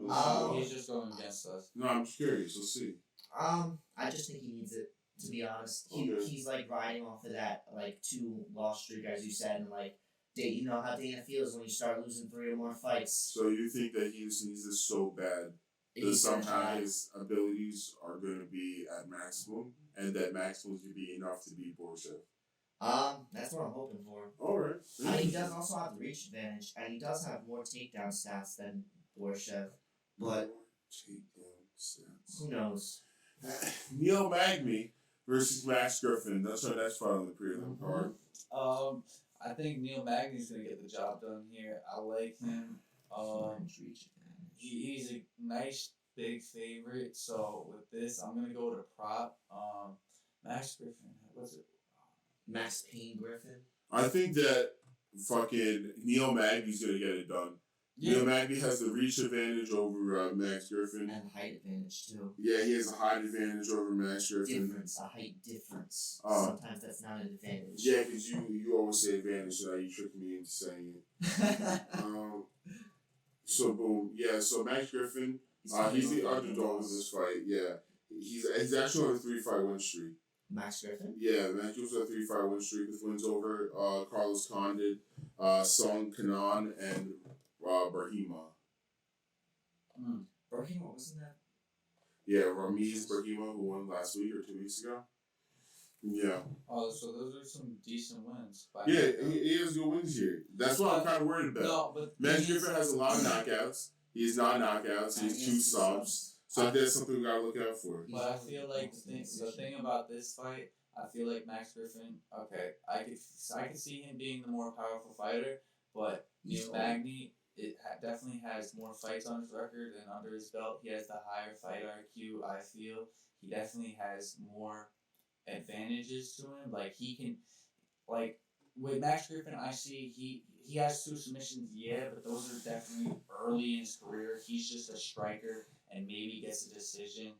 He's just going against us. No, I'm just curious. Let's see. I just think he needs it. To be honest, he's like riding off of that like 2-loss streak, as you said, and like you know how Dana feels when you start losing 3 or more fights. So you think that he just needs this so bad that somehow his abilities are going to be at maximum, and that maximum is going to be enough to beat Borshev? That's what I'm hoping for. All right. I mean, he does also have the reach advantage, and he does have more takedown stats than Borshev, but takedown stats. Who knows? Neil Magny versus Max Griffin. That's our next fight on the prelim card. I think Neil Magny's gonna get the job done here. I like him. He's a nice big favorite. So with this, I'm gonna go to prop. Max Griffin. What's it? Max Payne Griffin. I think that fucking Neil Magny's gonna get it done. Yeah. Neil Magny has the reach advantage over Max Griffin. And height advantage, too. Yeah, he has a height advantage over Max Griffin. A height difference. Sometimes that's not an advantage. Yeah, because you always say advantage, so now you tricked me into saying it. So, boom. Yeah, so Max Griffin, he's the underdog of this fight. Yeah. He's actually on a 3-fight win streak. Max Griffin? Yeah, Max Griffin's on a 3-fight win streak with wins over Carlos Condit, Song Kanan, and Brahima. Brahima, wasn't that? Yeah, Ramiz Brahima, who won last week or 2 weeks ago. Yeah. Oh, so those are some decent wins. Yeah, he has good wins here. That's what I'm kind of worried about. No, but Max Griffin has a lot of knockouts. He's not knockouts. He's 2 subs. So that's something we gotta look out for. But I feel like the thing about this fight, I feel like Max Griffin. Okay, I could see him being the more powerful fighter, but Neil Magny definitely has more fights on his record and under his belt. He has the higher fight IQ. I feel he definitely has more advantages to him. Like he can, like with Max Griffin, I see he has 2 submissions. Yeah, but those are definitely early in his career. He's just a striker and maybe gets a decision.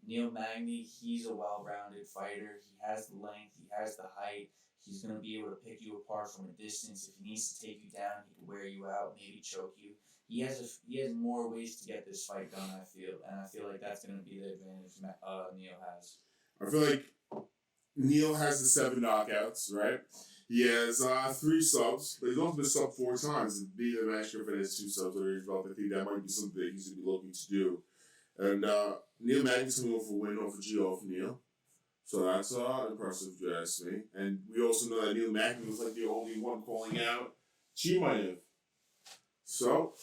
Neil Magny, he's a well-rounded fighter. He has the length. He has the height. He's going to be able to pick you apart from a distance. If he needs to take you down, he can wear you out, maybe choke you. He has more ways to get this fight done, I feel. And I feel like that's going to be the advantage Neil has. I feel like Neil has the 7 knockouts, right? He has 3 subs, but he's also been sub 4 times. And being a Max Griffin has 2 subs under his belt, I think that might be something that he's going to be looking to do. And Neil Magny's coming off a win off a GO for Neil. So that's impressive, if you ask me. And we also know that Neil Magny was like the only one calling out Chimaev. So,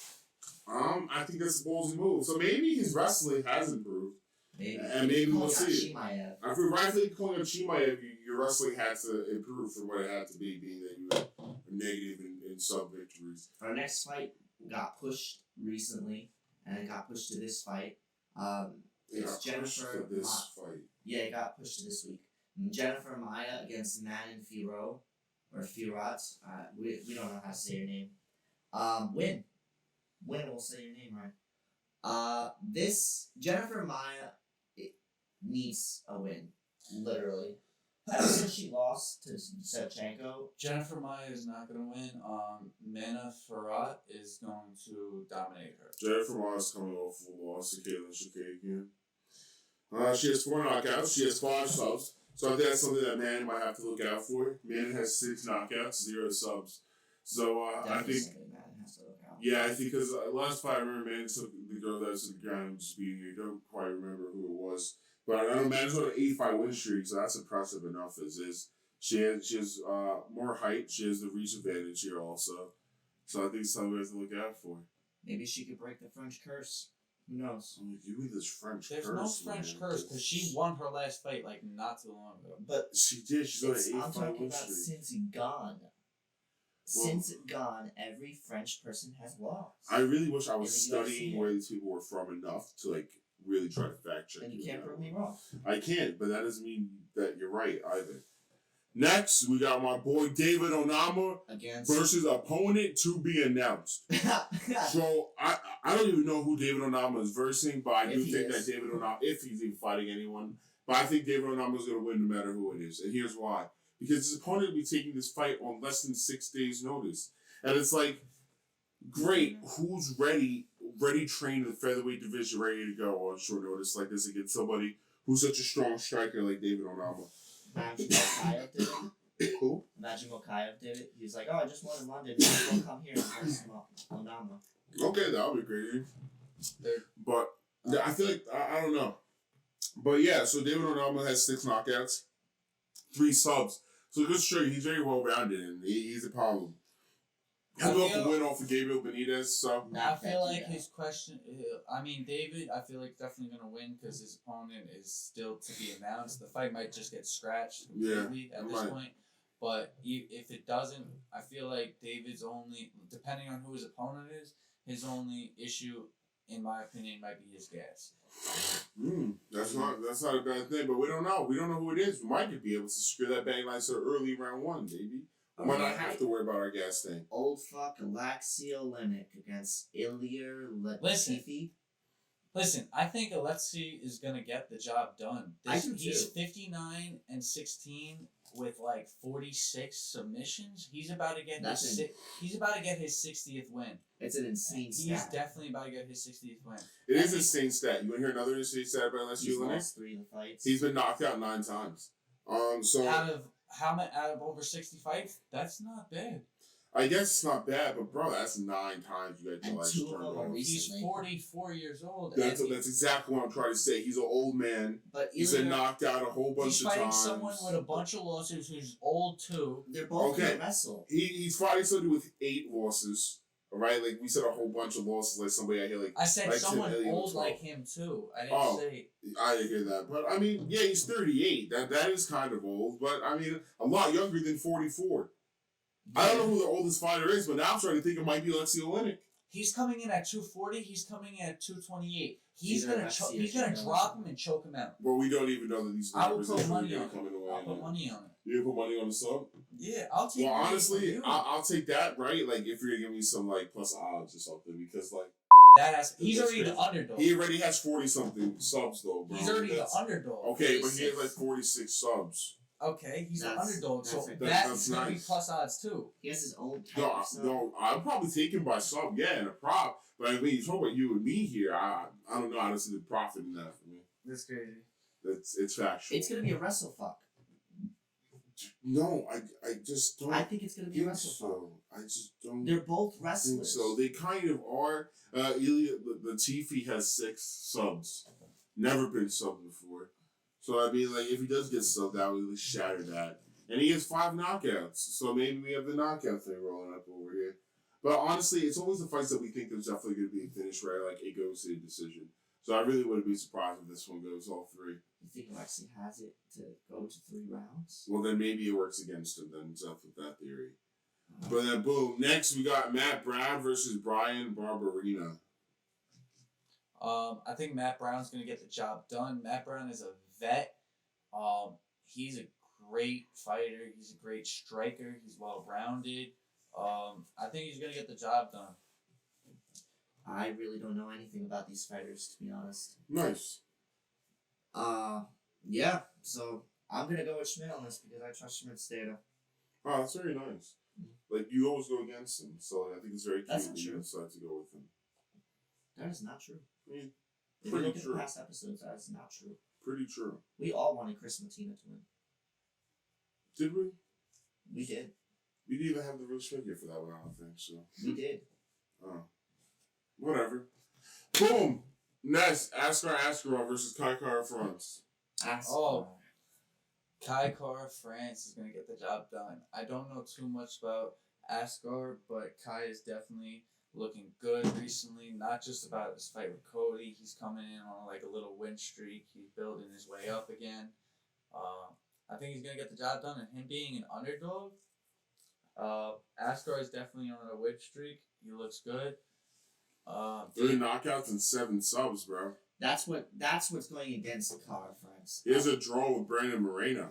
I think that's a ballsy move. So maybe his wrestling has improved. And maybe we'll see it. If we're rightfully calling out Chimaev, your wrestling had to improve from what it had to be, being that you were negative in sub victories. Our next fight got pushed recently, and it got pushed to this fight. It's Jennifer. Fight. Yeah, it got pushed to this week. Jennifer Maya against Manon Firo, or Firat. We don't know how to say your name. Win will say your name right. This Jennifer Maya needs a win, literally. Ever since she lost to Shevchenko, Jennifer Maya is not going to win. Mana Farhat is going to dominate her. Jennifer Maya is coming off a loss to Caitlin Chikagian. She has 4 knockouts. She has 5 subs. So I think that's something that Manning might have to look out for. Manning has 6 knockouts, 0 subs. So I think, yeah, I think because last fight I remember Manning took the girl that was to the ground and just beating her. I don't quite remember who it was. But I know Manning's on an 8-fight win streak, so that's impressive enough as is. She has more height. She has the reach advantage here also. So I think it's something we have to look out for. Maybe she could break the French curse. Who knows? I'm like, give me this French There's curse. no French man. curse because she won her last fight like not too long ago. But She did. She's on an I'm 8-fight talking win about streak. since gone. Since gone, every French person has lost. I really wish I was In the studying UFC. where these people were from enough to like really try to fact check. And you it can't out. prove me wrong. I can't, but that doesn't mean that you're right either. Next, we got my boy David Onama Against. versus opponent to be announced. So I don't even know who David Onama is versing, but I do If he think is. that David Onama, if he's even fighting anyone, but I think David Onama is going to win no matter who it is, and here's why: because his opponent will be taking this fight on less than 6 days' notice, and it's like, great, who's ready, trained in the featherweight division, ready to go on short notice like this against somebody who's such a strong striker like David Onama? Imagine Mokayev did it. Who? Imagine Mokayev did it. He's like, oh, I just won in London. We'll come here and versus Onama. Okay, that would be crazy. They're- But yeah, I feel like I don't know. But yeah, so David Onama has 6 knockouts, 3 subs. So good straight. He's very well rounded and he's a problem. He'll go up a win off of Gabriel Benitez. So I feel like his question. I mean, David. I feel like definitely gonna win because his opponent is still to be announced. The fight might just get scratched completely at this point. But if it doesn't, I feel like David's only, depending on who his opponent is, his only issue, in my opinion, might be his gas. that's not a bad thing. But we don't know. We don't know who it is. We might be able to secure that bang like so early round 1, baby. We might not have to worry about our gas thing. Old fuck Alexei Olenek against Ilir Latifi. Listen, I think Alexei is gonna get the job done. I do He's too. 59-16 with like 46 submissions. He's about to get That's he's about to get his 60th win. It's an insane He's stat. definitely about to get his 60th win. It is an insane stat. You want to hear another insane stat about Alexei He's Olenek? lost 3 of the fights. He's been knocked out 9 times. So Out of over 60 fights, that's not bad. I guess it's not bad, but bro, that's 9 times you got your And life 2 of turned them are off. He's recently. 44 years old. That's and that's exactly what I'm trying to say. He's an old man. But He's been Ilir, knocked out a whole bunch he's of fighting times. someone with a bunch of losses who's old too. they're both Okay. gonna wrestle. He's fighting somebody with 8 losses. All right, like we said, a whole bunch of losses. Like somebody I hear, like I said like someone 10 million old or like 12. him too. I didn't Oh. say. I didn't hear that, but I mean, yeah, he's 38. That is kind of old, but I mean, a lot younger than 44. I don't know who the oldest fighter is, but now I'm trying to think it might be Alexei Olenek. He's coming in at 240. He's coming in at 228. He's Either gonna Alexei he's or gonna Janela. drop him and choke him out. Well, we don't even know that these I will numbers put are money really on it. coming away. I'll put now. money on it. You put money on the sub? Yeah, I'll take. Well, money from honestly, you. I'll take that, right? Like, if you're gonna give me some like plus odds or something, because like He's That's already the crazy. underdog. he already has 40 something subs though, bro. He's already the That's- underdog. Okay, but he has 46. like 46 subs. Okay, he's the That's- underdog, so that's- that's that's gonna be nice. plus odds too. He has his own type No, of stuff. no, I'll probably take him by sub, yeah, and a prop. But I mean, you talk about you and me here. I don't know how to see the profit in that for me. That's crazy. It's factual. It's gonna be a wrestle fuck. No, I just don't I think it's gonna be a think wrestle fuck. so. I just don't They're both think wrestlers. so. They kind of are. Ilya Latifi has 6 subs. Never been subbed before. So I mean, like, if he does get subbed, that would really shatter that. And he has 5 knockouts. So maybe we have the knockout thing rolling up over here. But honestly, it's always the fights that we think there's definitely going to be a finish where like it goes to a decision. So I really wouldn't be surprised if this one goes all 3. You think Alexei has it to go to 3 rounds? Well, then maybe it works against him. Then it's up with that theory. But then boom. Next we got Matt Brown versus Brian Barberina. I think Matt Brown's gonna get the job done. Matt Brown is a vet. He's a great fighter. He's a great striker. He's well rounded. I think he's gonna get the job done. I really don't know anything about these fighters, to be honest. Nice. Yeah, so I'm gonna go with Schmidt on this because I trust Schmidt's data. Oh, that's very nice. Like, you always go against him, so I think it's very cute That's that not you true. decide to go with him. That is not true. I mean, If you pretty look at true. the past episodes, that is not true. Pretty true. We all wanted Chris Martina to win. Did we? We did. We didn't even have the real figure for that one, I don't think, so. We did. Oh. Whatever. Boom! Next, Askarov versus Kai Kara France. Oh. Kai Kara France is going to get the job done. I don't know too much about Askar, but Kai is definitely looking good recently. Not just about his fight with Cody. He's coming in on like a little win streak. He's building his way up again. I think he's going to get the job done. And him being an underdog, Askar is definitely on a win streak. He looks good. 3 knockouts and 7 subs, bro. That's what's going against Kara France. He has a draw with Brandon Moreno.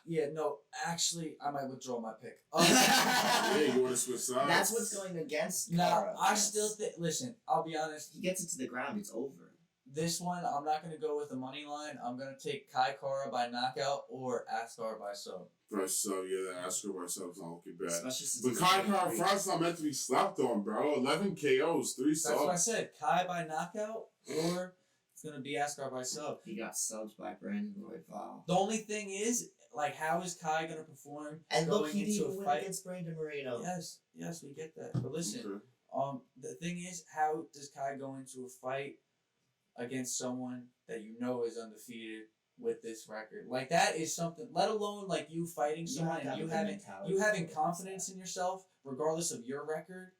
Yeah, no, actually, I might withdraw my pick. Yeah, you want to switch sides? That's what's going against No, Kara I France. still think. Listen, I'll be honest. He gets it to the ground, it's over. This one, I'm not going to go with the money line. I'm going to take Kai Kara by knockout or Askar by sub. By sub, yeah, the Askar by sub's not looking bad. Especially since But he's Kai a Kara great- France not meant to be slept on, bro. 11 KOs, 3 subs. That's what I said. Kai by knockout or it's going to be Askar by sub. He got subs by Brandon Royval. The only thing is, like, how is Kai going to perform And look, going he didn't into even a win fight? against Brandon Moreno. Yes, we get that. But listen, Okay. the thing is, how does Kai go into a fight against someone that you know is undefeated with this record? Like, that is something, let alone like you fighting someone and you having confidence in yourself regardless of your record.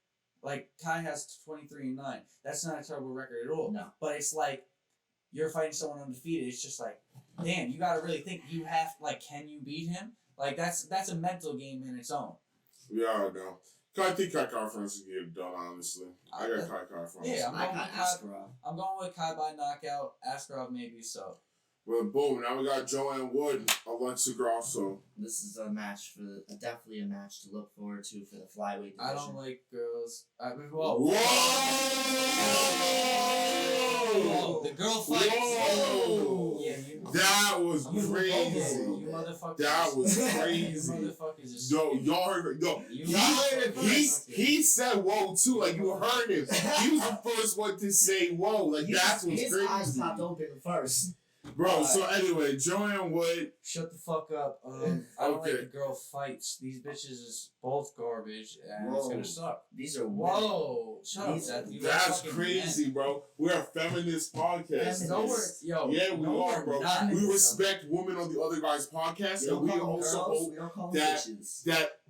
Like, Kai has 23-9. That's not a terrible record at all. No. But it's like you're fighting someone undefeated. It's just like, damn, you gotta really think you have, like, can you beat him? Like, that's a mental game in its own. Yeah, I know. I think Kai Kara France can get it done, honestly. I got Kai Kara France. Yeah, I got Askarov. I'm going with Kai by knockout. Askarov maybe so. Well, boom. Now we got Joanne Wood, Alexa Grasso. This is definitely a match to look forward to for the flyweight division. I don't like girls. Whoa! Whoa! The girl fight. Whoa! Yeah, That was you crazy. You motherfuckers. That was You crazy. motherfuckers. Yo, y'all heard? Yo, he said whoa too. Like you heard him. He was the first one to say whoa. Like that's what's his crazy. eyes popped open first. Bro, so anyway, Joanne Wood. Shut the fuck up. I don't like Okay. the girl fights. These bitches is both garbage, and it's gonna suck. These are Whoa! Shut up, These- Seth. You That's fucking crazy, bro. We're a feminist podcast. No, we're- Yo, Yeah, we no, are, we're bro. not. We respect women on the other guy's podcast, We and don't we call them also girls. hope We don't call them that bitches. that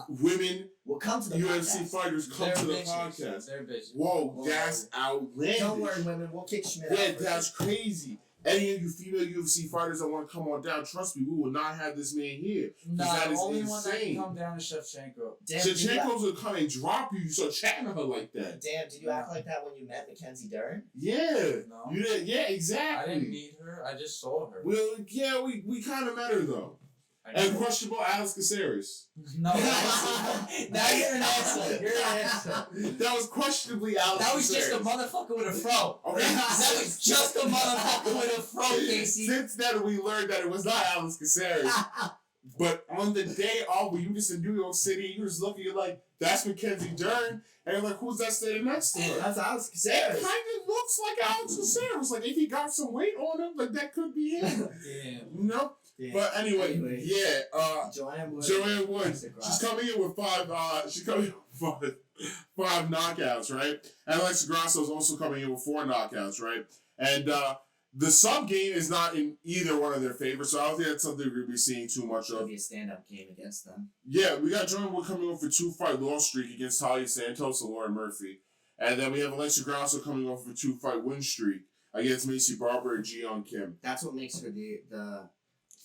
women We'll come to the UFC podcast. fighters come They're to the bitches. podcast. They're bitches. Whoa, that's outlandish. Don't worry, women. We'll kick Schmidt Yeah, out first. that's crazy. Any of you female UFC fighters that want to come on down, trust me, we will not have this man here. Nah, that the is only one that insane. can come down is Shevchenko. Damn, did you act- Shevchenko's gonna come and drop you. You start chatting to her like that. Damn, did you act like that when you met Mackenzie Dern? Yeah, No. you did. Yeah, I exactly. didn't meet her. I just saw her. Well, yeah, we kind of met her though. I And know. questionable Alex Caceres. No. Now you're an asshole. You're an asshole. That was questionably Alex. That was just a Caceres. motherfucker with a fro. Okay. That was just a motherfucker with a fro, Casey. Since then, we learned that it was not Alex Caceres. But on the day of, when you just in New York City, you just looking, you're like, that's Mackenzie Dern. And you're like, who's that standing next to her? That's Alex It Caceres. kind of looks like Alex Caceres. Like, if he got some weight on him, like, that could be him. Damn. You know? Yeah. But anyway, Anyway. yeah, Joanne Wood. Joanne Wood. Alexa She's Grasso. coming in with five knockouts, right? And Alexa Grasso is also coming in with 4 knockouts, right? And the sub game is not in either one of their favorites, so I don't think that's something we're going to be seeing too much It'll of. be a stand-up game against them. Yeah, we got Joanne Wood coming in for 2-fight loss streak against Talia Santos and Lauren Murphy. And then we have Alexa Grasso coming off of a 2-fight win streak against Macy Barber and Ji-Young Kim. That's what makes her the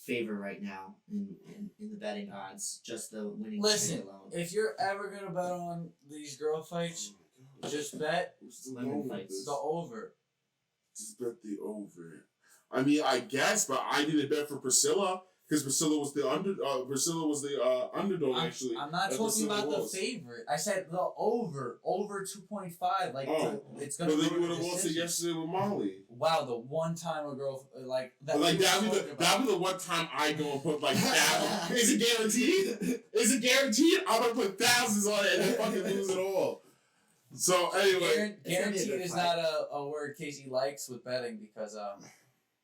favor right now in the betting odds. Just the winning Listen, streak alone. if you're ever gonna bet on these girl fights, just bet What's the Women goal with fights. this? the over. Just bet the over. I mean, I guess, but I didn't bet for Priscilla because Priscilla was the underdog actually. I'm not at talking Priscilla about Walls. the favorite. I said the over 2.5. Like Oh. it's But gonna. then go you to would have lost it decision. yesterday with Molly. Wow, the one time a girl like that. Like we were that'd be talking about. that'd be the one time I go and put like that. Is it guaranteed? Is it guaranteed? I'm gonna put thousands on it and then fucking lose it all. So anyway, Guaranteed good is fight. not a word Casey likes with betting because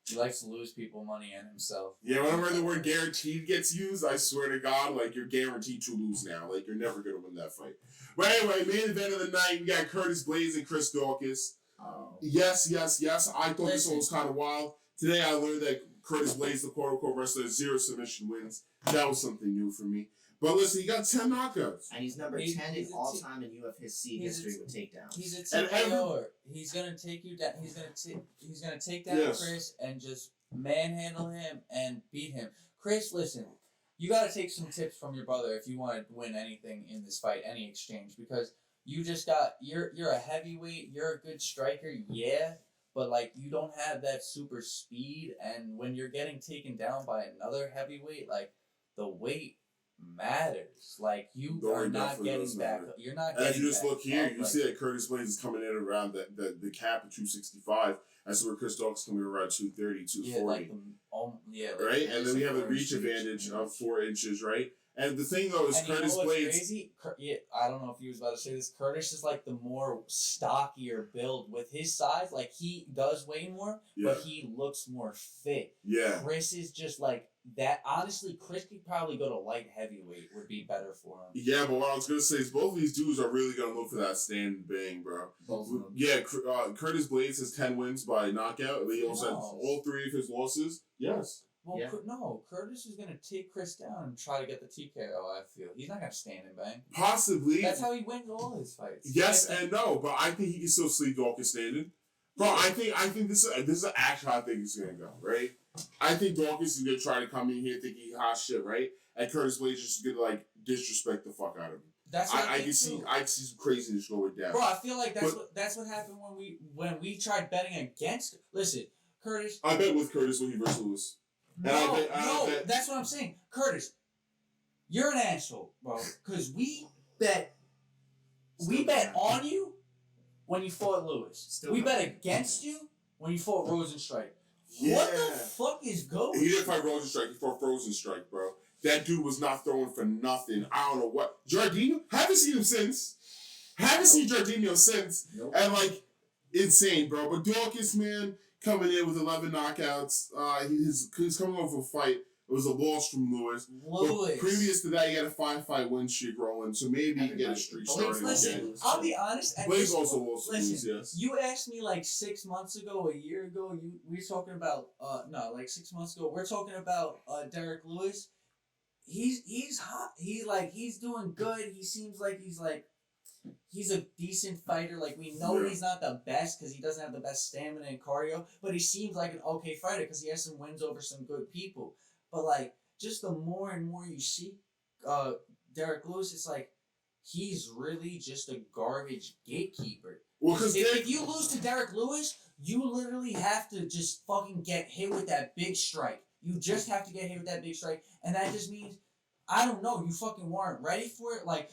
He likes to lose people money and himself. Yeah, whenever the word guaranteed gets used, I swear to God, like, you're guaranteed to lose now. Like, you're never going to win that fight. But anyway, main event of the night, we got Curtis Blaydes and Chris Daukaus. Oh. Yes. I thought this one was kind of wild. Today I learned that Curtis Blaydes, the quote-unquote wrestler, 0 submission wins. That was something new for me. But listen, he got 10 knockouts. And he's number 10 in all-time in UFC history with takedowns. He's a TKO'er. He's gonna take you down. He's gonna take down Chris and just manhandle him and beat him. Chris, listen, you gotta take some tips from your brother if you want to win anything in this fight, any exchange, because you just got you're a heavyweight. You're a good striker, yeah. But, like, you don't have that super speed, and when you're getting taken down by another heavyweight, like, the weight matters. Like, you are not getting back. You're not getting back. And if you just look here, you see that Curtis Blaydes is coming in around the cap of 265. That's where Chris Daukaus coming around 230, 240. Right? And then we have a reach advantage of 4 inches, right? And the thing, though, is and Curtis Blaydes... Crazy? Yeah, I don't know if you was about to say this. Curtis is, like, the more stockier build. With his size, like, he does weigh more, but he looks more fit. Yeah. Chris is just, like, that. Honestly, Chris could probably go to light heavyweight would be better for him. Yeah, but what I was going to say is both of these dudes are really going to look for that stand and bang, bro. Both of them. Yeah, Curtis Blaydes has 10 wins by knockout. He also has all 3 of his losses. Yes. Well, no, Curtis is going to take Chris down and try to get the TKO, I feel. He's not going to stand and bang. Possibly. That's how he wins all his fights. Yes and no, but I think he can still sleep Daukaus standing. Bro, I think this is actually how I think it's going to go, right? I think Daukaus is going to try to come in here thinking he hot shit, right? And Curtis Blaydes is just going to, like, disrespect the fuck out of him. That's what I can see some craziness going down. Bro, I feel like that's what happened when we tried betting against. Listen, Curtis. I bet with Curtis when he versus Lewis. No, that's what I'm saying. Curtis, you're an asshole, bro. Because we bet on you when you fought Lewis. We bet against you when you fought Rosenstrike. Yeah. What the fuck is going on? He didn't fight Rosenstrike. He fought Rosenstrike, bro. That dude was not throwing for nothing. I don't know what. Jardino? Haven't seen him since. Haven't seen Jardino since. Nope. And, like, insane, bro. But Daukaus, man, coming in with 11 knockouts. He's coming off a fight. It was a loss from Lewis. But previous to that, he had a 5-fight win streak rolling, so maybe he can get a streak started again. I'll be honest. Blaydes also lost to Lewis, yes. You asked me like 6 months ago, a year ago, we were talking about, 6 months ago, we're talking about Derek Lewis. He's hot. He's doing good. He seems like he's a decent fighter. Like, we know he's not the best because he doesn't have the best stamina and cardio, but he seems like an okay fighter because he has some wins over some good people. But, like, just the more and more you see Derek Lewis, it's like he's really just a garbage gatekeeper. Well, because if you lose to Derek Lewis, you literally have to just fucking get hit with that big strike. You just have to get hit with that big strike, and that just means, I don't know, you fucking weren't ready for it. Like,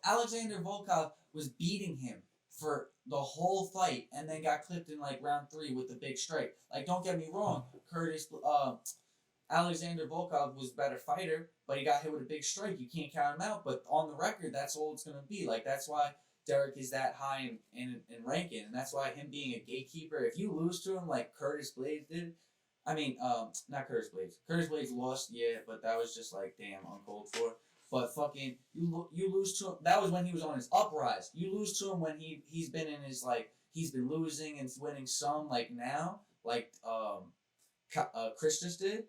Alexander Volkov was beating him for the whole fight, and then got clipped in, like, round 3 with the big strike. Like, don't get me wrong, Alexander Volkov was a better fighter, but he got hit with a big strike. You can't count him out, but on the record, that's all it's going to be. Like, that's why Derek is that high in ranking, and that's why him being a gatekeeper, if you lose to him like Curtis Blaydes did, not Curtis Blaydes. Curtis Blaydes lost, yeah, but that was just like, damn, uncalled for. But fucking, you lose to him. That was when he was on his uprise. You lose to him when he's been in his, like, he's been losing and winning some, like, now, like Chris just did.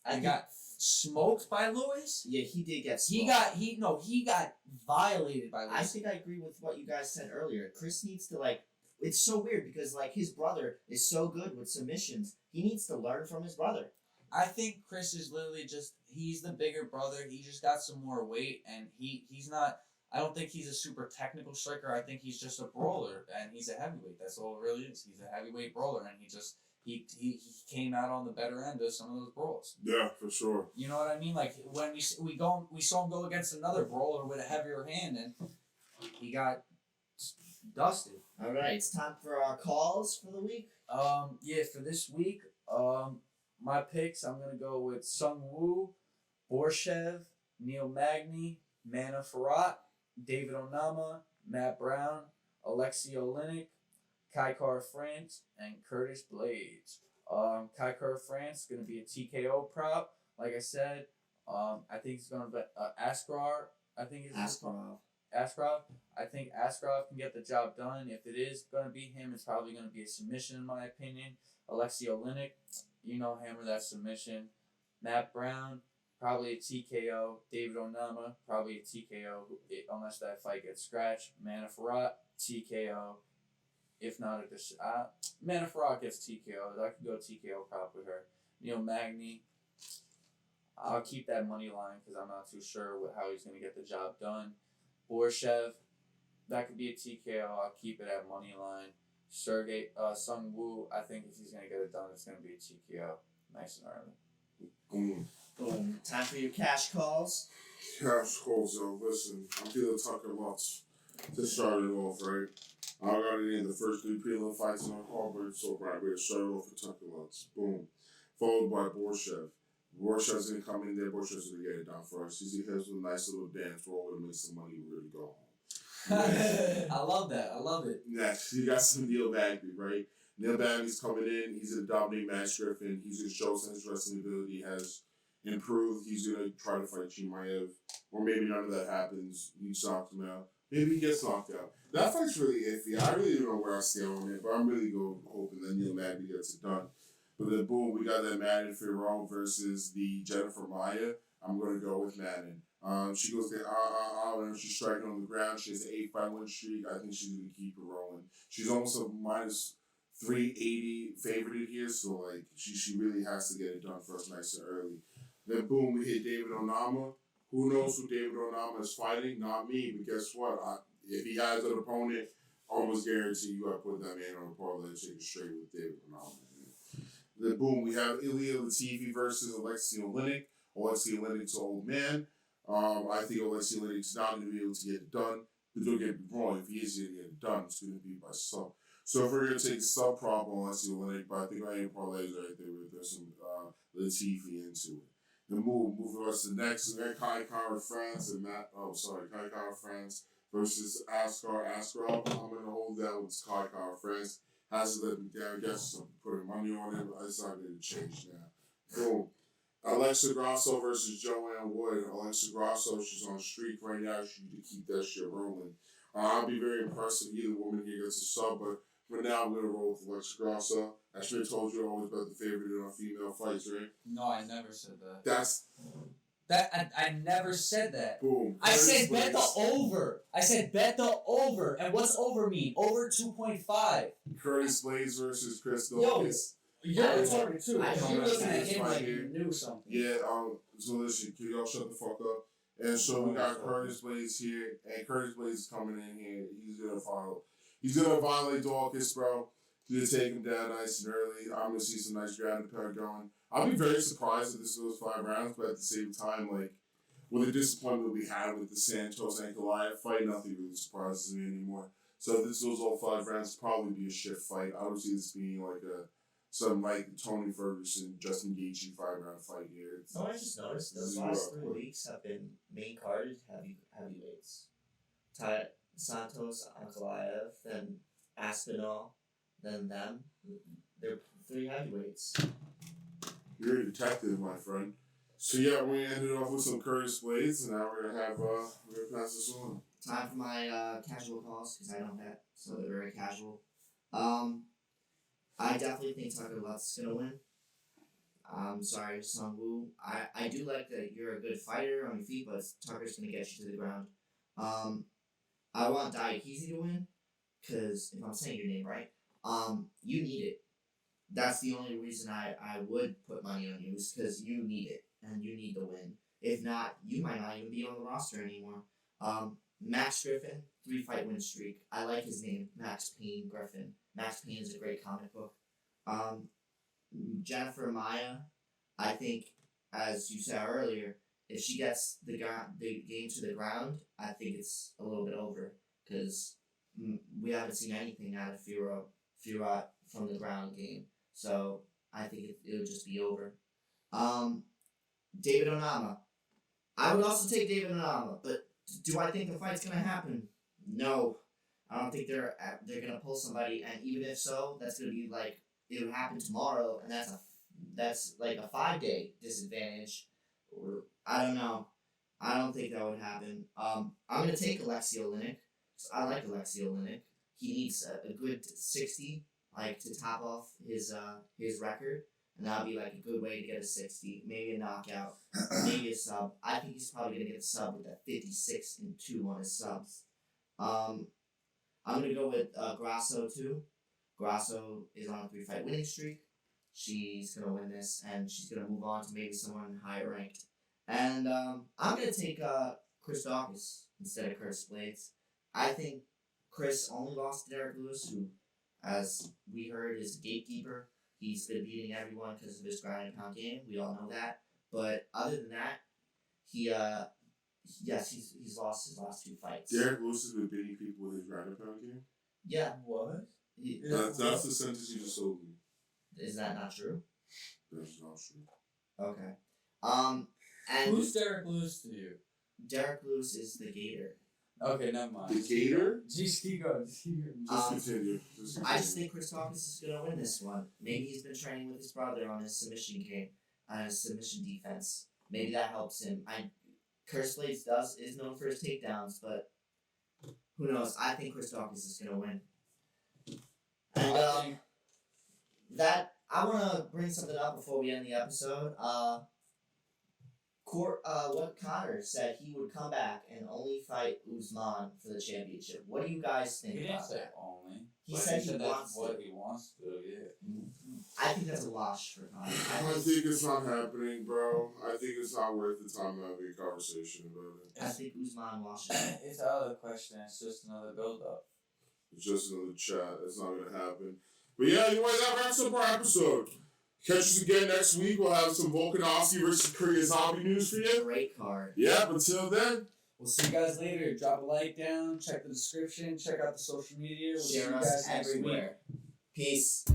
And got smoked by Lewis. Yeah, he did get smoked. He got violated by Lewis. I think I agree with what you guys said earlier. Chris needs to, like, it's so weird because, like, his brother is so good with submissions. He needs to learn from his brother. I think Chris is literally just, he's the bigger brother. He just got some more weight, and he's not, I don't think he's a super technical striker. I think he's just a brawler, and he's a heavyweight. That's all it really is. He's a heavyweight brawler, and he came out on the better end of some of those brawls. Yeah, for sure. You know what I mean? Like, when we saw him go against another brawler with a heavier hand, and he got dusted. All right, it's time for our calls for the week. For this week, my picks, I'm gonna go with Sung Woo, Borshev, Neil Magny, Mana Farhat, David Onama, Matt Brown, Alexei Oleinik, Kai Kara France and Curtis Blaydes. Kai Kara France is gonna be a TKO prop. Like I said, I think it's gonna be Askarov. I think it's Askarov. I think Askarov can get the job done. If it is gonna be him, it's probably gonna be a submission in my opinion. Alexei Oleinik, hammer that submission. Matt Brown, probably a TKO. David Onama, probably a TKO unless that fight gets scratched. Manafort, TKO. If not, Manafort gets TKO. I could go TKO prop with her. Neil Magny, I'll keep that money line because I'm not too sure how he's going to get the job done. Borshev, that could be a TKO. I'll keep it at money line. Sergey Sung Woo, I think if he's going to get it done, it's going to be a TKO. Nice and early. Boom. Time for your cash calls. Cash calls, yo. Listen, I'm feeling Tucker lots to start it off, right? I got it in the first 3 prelim fights in our card, but so right, we're starting off with Tucker lots. Boom. Followed by Borshev. Borshev's going to come in there. Borshev's going to get it done for us. He has a nice little dance. We're all going to make some money. We're going to go home. I love that. I love it. Next, you got some Neil Bagby, right? Neil Bagby's coming in. He's going to dominate Max Griffin. He's going to show us his wrestling ability has improved. He's going to try to fight Chimaev. Or maybe none of that happens. He knocks him out. Maybe he gets knocked out. That fight's really iffy. I really don't know where I stand on it, but I'm really hoping that Neil Magny gets it done. But then, boom, we got that Madden Ferraro versus the Jennifer Maya. I'm going to go with Madden. She goes there, and she's striking on the ground. She has an 8-fight win streak. I think she's going to keep it rolling. She's almost a minus 380 favorite here, so like she really has to get it done for us nice and early. Then, boom, we hit David Onama. Who knows who David Onama is fighting? Not me, but guess what? If he has an opponent, almost guarantee you I put that man on a parlay and take it straight with David Onama. Then, boom, we have Ilia Latifi versus Alexei Oleinik. Alexei Oleinik's an old man. I think Alexei Oleinik's not going to be able to get it done. But don't get me wrong, if he is going to get it done, it's going to be by sub. So if we're going to take a sub prop on Alexei Oleinik, but I think I ain't parlays right there. There's some Latifi into it. Then move us to the next. We got Kai Kara France and Kai Kara France versus Askarov. I'm going to hold that with Kai Kara France. Hasn't let me down. Guess I'm putting money on him. It's not going to change now. Boom. Alexa Grasso versus Joanne Wood. Alexa Grasso, she's on a streak right now. She need to keep that shit rolling. I'll be very impressed if either woman here gets a sub, but for now I'm going to roll with Alexa Grasso. I should have told you I always bet the favorite in our female fights, right? No, I never said that. I never said that. Boom. I said bet the over. I said bet the over. And what's over mean? Over 2.5. Curtis Blaydes versus Chris Dawkins. You're retarded too. I You're know looking at him right like here. you knew something. Yeah, so listen, can y'all shut the fuck up? And so we got Curtis Blaydes here, and Curtis Blaydes is coming in here. He's gonna violate Dawkins, bro. He's gonna take him down nice and early. I'm gonna see some nice ground and pound going. I'll be very surprised if this goes 5 rounds, but at the same time, like, with the disappointment we had with the Santos and Goliath fight, nothing really surprises me anymore. So if this goes all 5 rounds, it'll probably be a shit fight. I don't see this being like some like Tony Ferguson, Justin Gaethje 5-round fight here. No, I just noticed those last 3 weeks have been main carded heavyweights. Santos, Ankalaev, then Aspinall, then them. They're 3 heavyweights. You're a detective, my friend. So yeah, we're gonna end it off with some Curtis Blaydes, and now we're gonna pass this on. Time for my casual calls because I don't bet, so they're very casual. I definitely think Tucker Lutz is gonna win. I'm sorry, Sung Woo. I do like that you're a good fighter on your feet, but Tucker's gonna get you to the ground. I want Daukaus to win, because if I'm saying your name right, you need it. That's the only reason I would put money on you, is because you need it, and you need the win. If not, you might not even be on the roster anymore. Max Griffin, 3-fight win streak. I like his name, Max Payne Griffin. Max Payne is a great comic book. Jennifer Maya, I think, as you said earlier, if she gets the game to the ground, I think it's a little bit over, because we haven't seen anything out of Fiorot from the ground game. So I think it'll just be over. David Onama. I would also take David Onama, but do I think the fight's going to happen? No. I don't think they're gonna pull somebody, and even if so, that's gonna be like it would happen tomorrow, and that's like a 5-day disadvantage. Or I don't know. I don't think that would happen. I'm gonna take Alexei Oleinik. I like Alexei Oleinik. He needs a good 60, like to top off his record, and that'll be like a good way to get a 60, maybe a knockout, maybe a sub. I think he's probably gonna get a sub with that 56-2 on his subs. I'm gonna go with Grasso too. Grasso is on a 3-fight winning streak. She's gonna win this, and she's gonna move on to maybe someone higher ranked. And I'm gonna take Chris Daukaus instead of Curtis Blaydes. I think Chris only lost to Derek Lewis, who, as we heard, is a gatekeeper. He's been beating everyone because of his ground and pound game. We all know that. But other than that, he's lost his last 2 fights. Derek Lewis has been beating people with his ground and pound game? Yeah. What? That's the sentence you just told me. Is that not true? That's not true. Okay. And Who's Derek Lewis to you? Derek Lewis is the Gator. Okay, never mind. The Gator? Just keep going. Just continue. I just think Chris Daukaus is gonna win this one. Maybe he's been training with his brother on his submission game, on his submission defense. Maybe that helps him. Curtis Blaydes is known for his takedowns, but who knows? I think Chris Daukaus is gonna win. And that I want to bring something up before we end the episode. What Connor said he would come back and only fight Usman for the championship. What do you guys think He didn't about say that? only. He but said he that's wants what to. he wants to, yeah. I think that's a wash for Connor. I think it's not happening, bro. I think it's not worth the time to have a conversation about it. I think Usman washes it. It's out of the question. It's just another build-up. It's just another chat. It's not going to happen. But yeah, anyway, that wraps up our episode. Catch us again next week. We'll have some Volkanovski versus Korea zombie news for you. Great card. Yeah, until then. We'll see you guys later. Drop a like down. Check the description. Check out the social media. We'll see you Share guys us next week. everywhere. Peace.